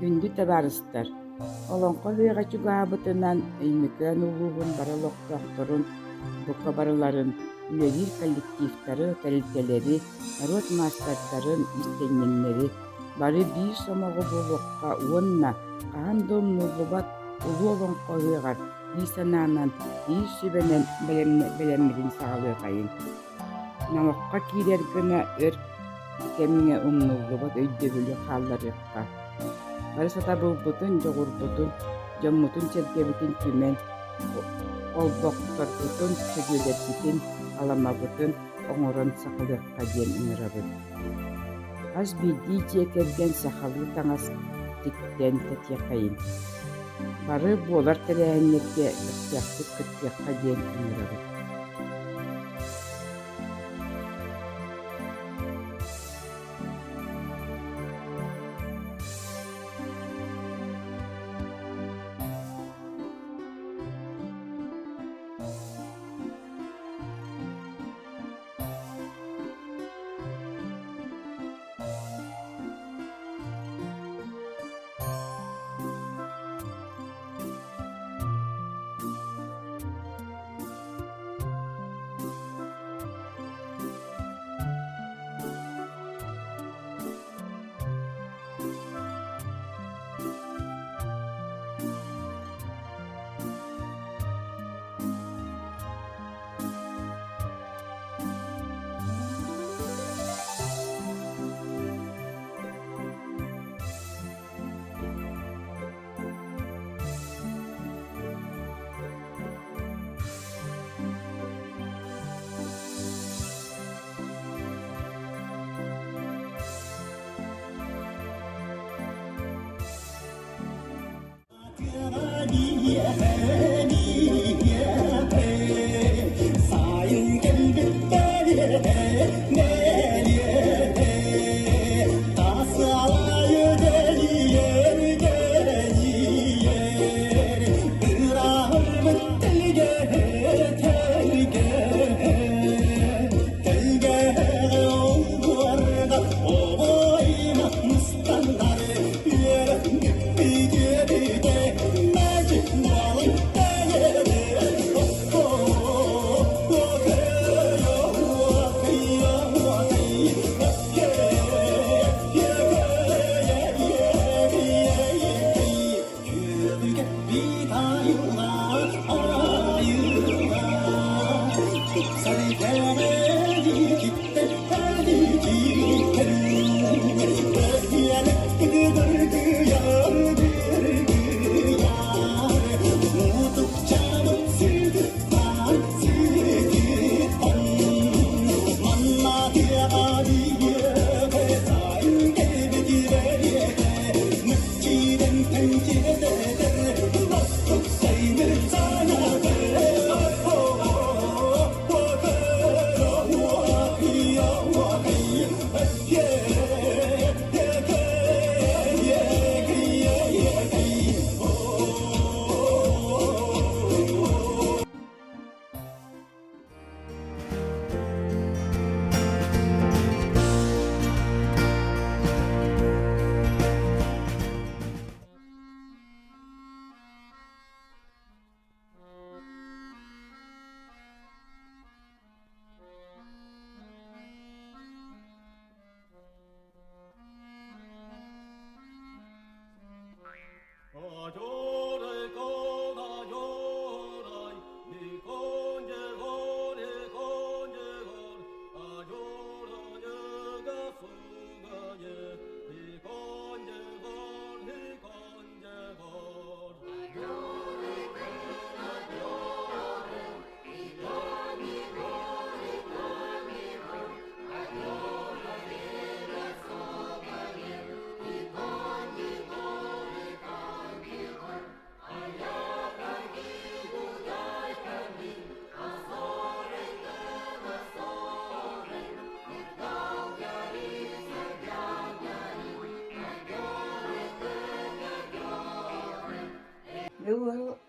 Күнді табарыстар. Олонқо веға чуғабытынан Эймекен улуғын баралықтақтырын бұқа барыларын үлелер коллективтары, тәрілтелері, народ мастаттарын, истенменleri, бары bir somоғы болуққа уонна, қаған домнулубат улу олонқо веғар, bir сананан, bir süбенен білеммеден сағалы қайын. Намаққа кейдер гына өр кеміне умнулубат өйдебілі қалларыққа. Бары сата бұл бұтын, жоғыр бұтын, жоммутын чергебітін түмен, олбоқтар бұтын, чөгелер бұтын, алама бұтын, оңырын сақылыққа ден ұңырабын. Аз бейді жие керген сақалы таңас тіктен тәтеқайын. Бары болар тәрәйінерге ұқтияқты күттеққа ден ұңырабын.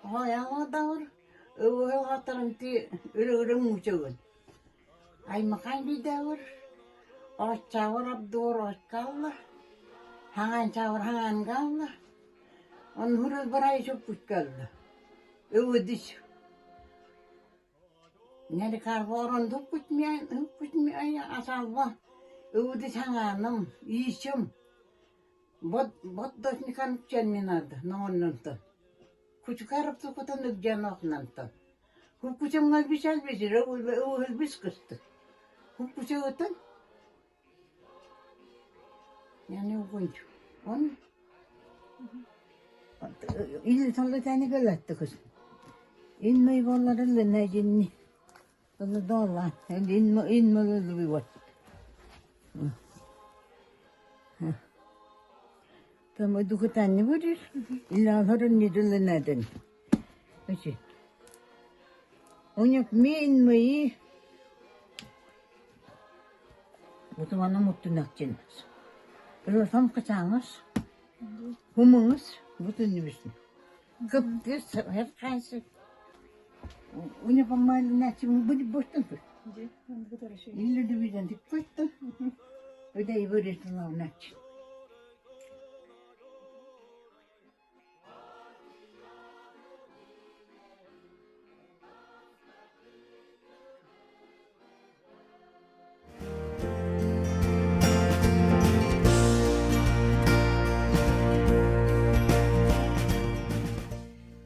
Hoyağa davır, ıvı hatırıntı ürü muçağın. Ay makan bir davır, ağaç çavur abdur ağaç kallı, hangan çavur hangan kallı. Onun hırıl barayı çok put kaldı. Ivı düş. Neri karboron da putmayan asalva. Ivı düş hanganım, işim. Bot doşnikan çenminadı, nonuntan. Küçük harap sokutan nükcan oknantan. Hukucamlar bir şey bezir, ıvı biz kıstık. Hukucağıtan. Yani ukunç. Onu. İlli salı tane galattı kız. İnmeyi bolların da ne cinni. Bunu doğru. İnme bir var. Tamam, du tane verir. İlla harun nidilli neden. Öyle. Onyak minmeyi. Bu zamana mutlu nakçınız. Öyle tam kaçağınız. Humunuz. Bütün nüvesin. Kıpkız her kaysı. Onyak amalı nakçın bu boştan kır. İlla de birden dik boştan. Öyle verirsin o nakçın.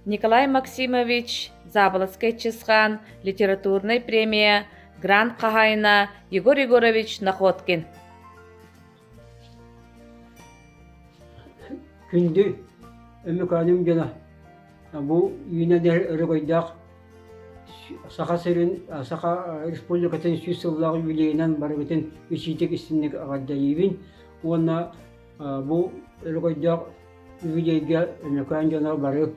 Николай Максимович Заболоцкой чысқан литературный премия Грант Қағайына Егор Егорович Находкин. Күнді өміканым гена. Бұл үйіне де өрігойдақ Сақа Республикатын сүйсіллағы юбилейінен барыбытын үсейтік істінік ағаддайыбын. Оны бұл өрігойдақ юбилейге өмікан гена барып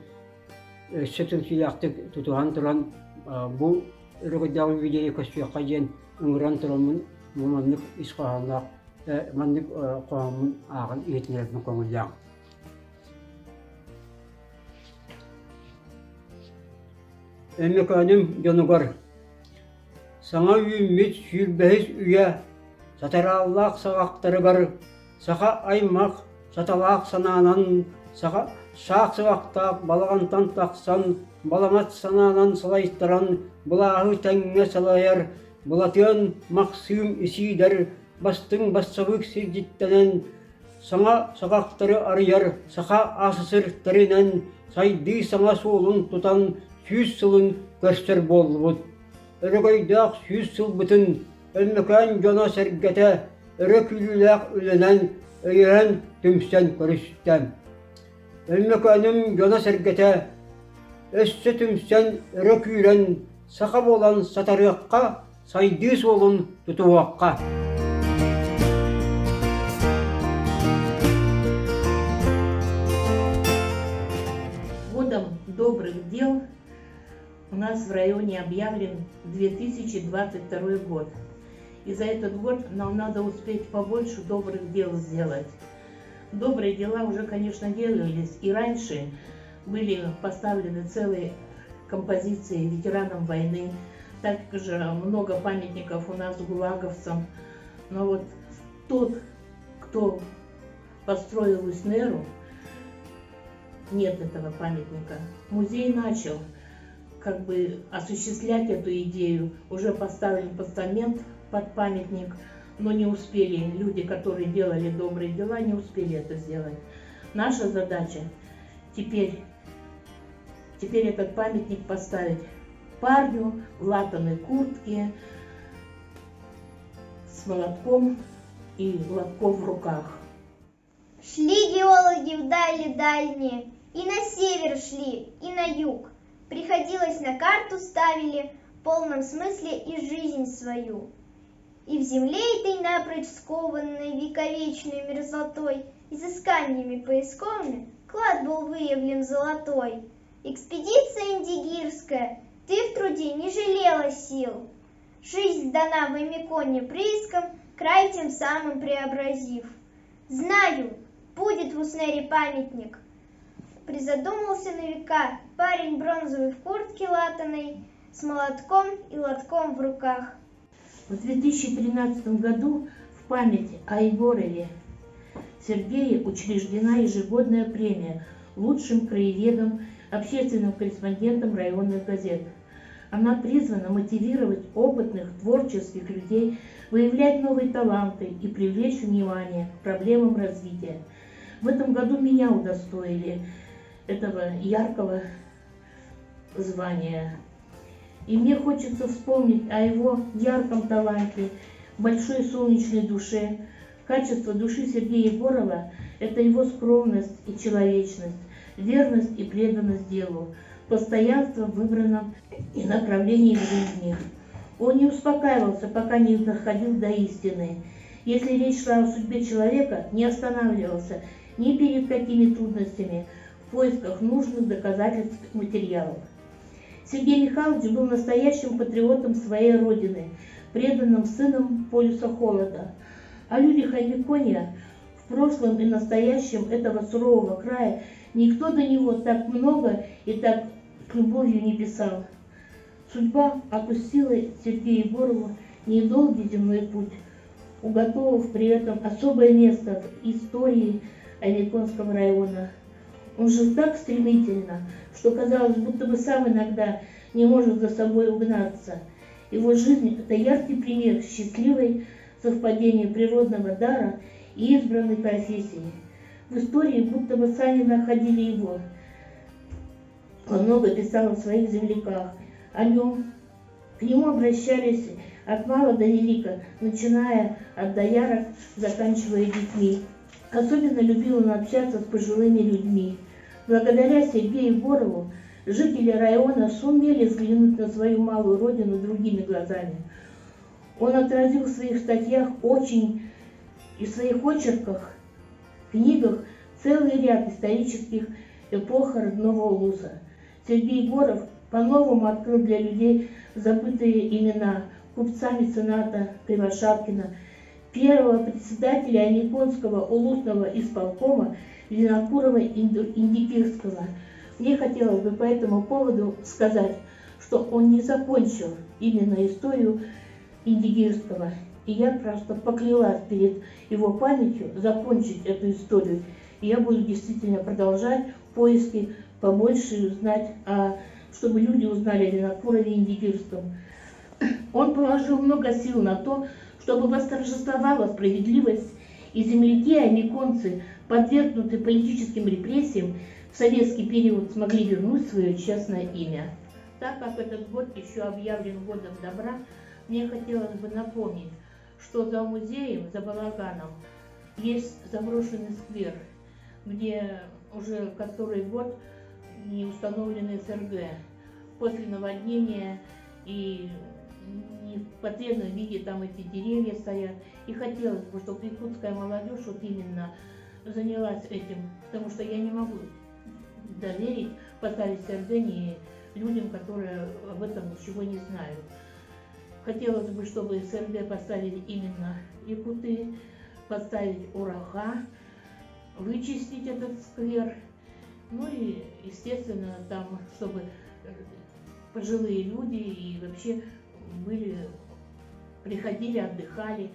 Сөтін сүйяқтық тұтуған тұран бұл үрігідегі видео көспеққа ден ұңыран тұрамын мұманлық исқағанлақ манлық қоғамын ағын етінердің көңілдіғ. Әмеканым жонығар. Саңа үйімет сүйірбәйіз үйе сатараллақ сағақтары бар. Сақа аймақ саталақ сананан сақа Шақ сывақтақ, балағантан тақсан, баламат сананан салайттаран, бұлағы тәңіне салайар, бұлатыған мақсым ісейдер, бастың бассабық сердеттенен, саңа сағақтары арыяр, сақа асысыр тәрінен, сайды саңа солын тұтан, 100 сылын көрстер болуыд. Үрігойдақ 100 сыл бұтын, өлмекан жона сәргеті, үрі күліләқ өлінен, өйірен түмсен көрістен. Өлмеканым жона сәргеті, өссі түмсен үрі күйрен, сақа болан сатарыққа, сайды солын тұтуаққа. Годом добрых дел у нас в районе объявлен 2022 год. И за этот год нам надо успеть побольше добрых дел сделать. Добрые дела уже, конечно, делались, и раньше были поставлены целые композиции ветеранам войны, также много памятников у нас гулаговцам. Но вот тот, кто построил Уснеру, нет этого памятника. Музей начал как бы осуществлять эту идею, уже поставили постамент под памятник, но не успели, люди, которые делали добрые дела, не успели это сделать. Наша задача теперь этот памятник поставить парню в латаной куртке с молотком и лотком в руках. Шли геологи вдали дальние, и на север шли, и на юг. Приходилось на карту ставили в полном смысле и жизнь свою. И в земле этой напрочь скованной вековечной мерзлотой, изысканиями поисковыми, клад был выявлен золотой. Экспедиция индигирская, ты в труде не жалела сил. Жизнь дана в Эмиконе прииском, край тем самым преобразив. Знаю, будет в Уснере памятник призадумался на века парень бронзовый в куртке латаной, с молотком и лотком в руках. В 2013 году в память о Егорове Сергее учреждена ежегодная премия лучшим краеведам, общественным корреспондентам районных газет. Она призвана мотивировать опытных, творческих людей, выявлять новые таланты и привлечь внимание к проблемам развития. В этом году меня удостоили этого яркого звания. И мне хочется вспомнить о его ярком таланте, большой солнечной душе. Качество души Сергея Егорова – это его скромность и человечность, верность и преданность делу, постоянство в выбранном и направлении в жизни. Он не успокаивался, пока не доходил до истины. Если речь шла о судьбе человека, не останавливался ни перед какими трудностями в поисках нужных доказательств материалов. Сергей Михайлович был настоящим патриотом своей родины, преданным сыном полюса холода. О людях Аймеконья в прошлом и настоящем этого сурового края никто до него так много и так с любовью не писал. Судьба отпустила Сергею Егорову недолгий земной путь, уготовив при этом особое место в истории Аймеконского района. Он жил так стремительно, что казалось, будто бы сам иногда не может за собой угнаться. Его жизнь – это яркий пример счастливой совпадения природного дара и избранной профессии. В истории будто бы сами находили его. Он много писал о своих земляках, о нем. К нему обращались от мала до велика, начиная от доярок, заканчивая детьми. Особенно любил он общаться с пожилыми людьми. Благодаря Сергею Егорову жители района сумели взглянуть на свою малую родину другими глазами. Он отразил в своих статьях и в своих очерках, книгах целый ряд исторических эпох родного Улуса. Сергей Егоров по-новому открыл для людей забытые имена купца-мецената Кривошапкина, первого председателя Аймеконского улусного исполкома Винокурова-Индикирского. Мне хотелось бы по этому поводу сказать, что он не закончил именно историю Индигирского. И я просто поклялась перед его памятью закончить эту историю. И я буду действительно продолжать поиски, побольше узнать, чтобы люди узнали о Винокурове Индигирском. Он положил много сил на то, чтобы восторжествовала справедливость, и земляки, аймеконцы, подвергнутые политическим репрессиям, в советский период смогли вернуть свое честное имя. Так как этот год еще объявлен годом добра, мне хотелось бы напомнить, что за музеем, за Балаганом, есть заброшенный сквер, где уже который год не установлены СРГ. После наводнения и не в потребном виде там эти деревья стоят. И хотелось бы, чтобы якутская молодежь вот именно занялась этим, потому что я не могу доверить поставить СРГ людям, которые об этом ничего не знают. Хотелось бы, чтобы СРГ поставили именно якуты, поставить урага, вычистить этот сквер. Ну и, естественно, там, чтобы пожилые люди и вообще приходили, отдыхали.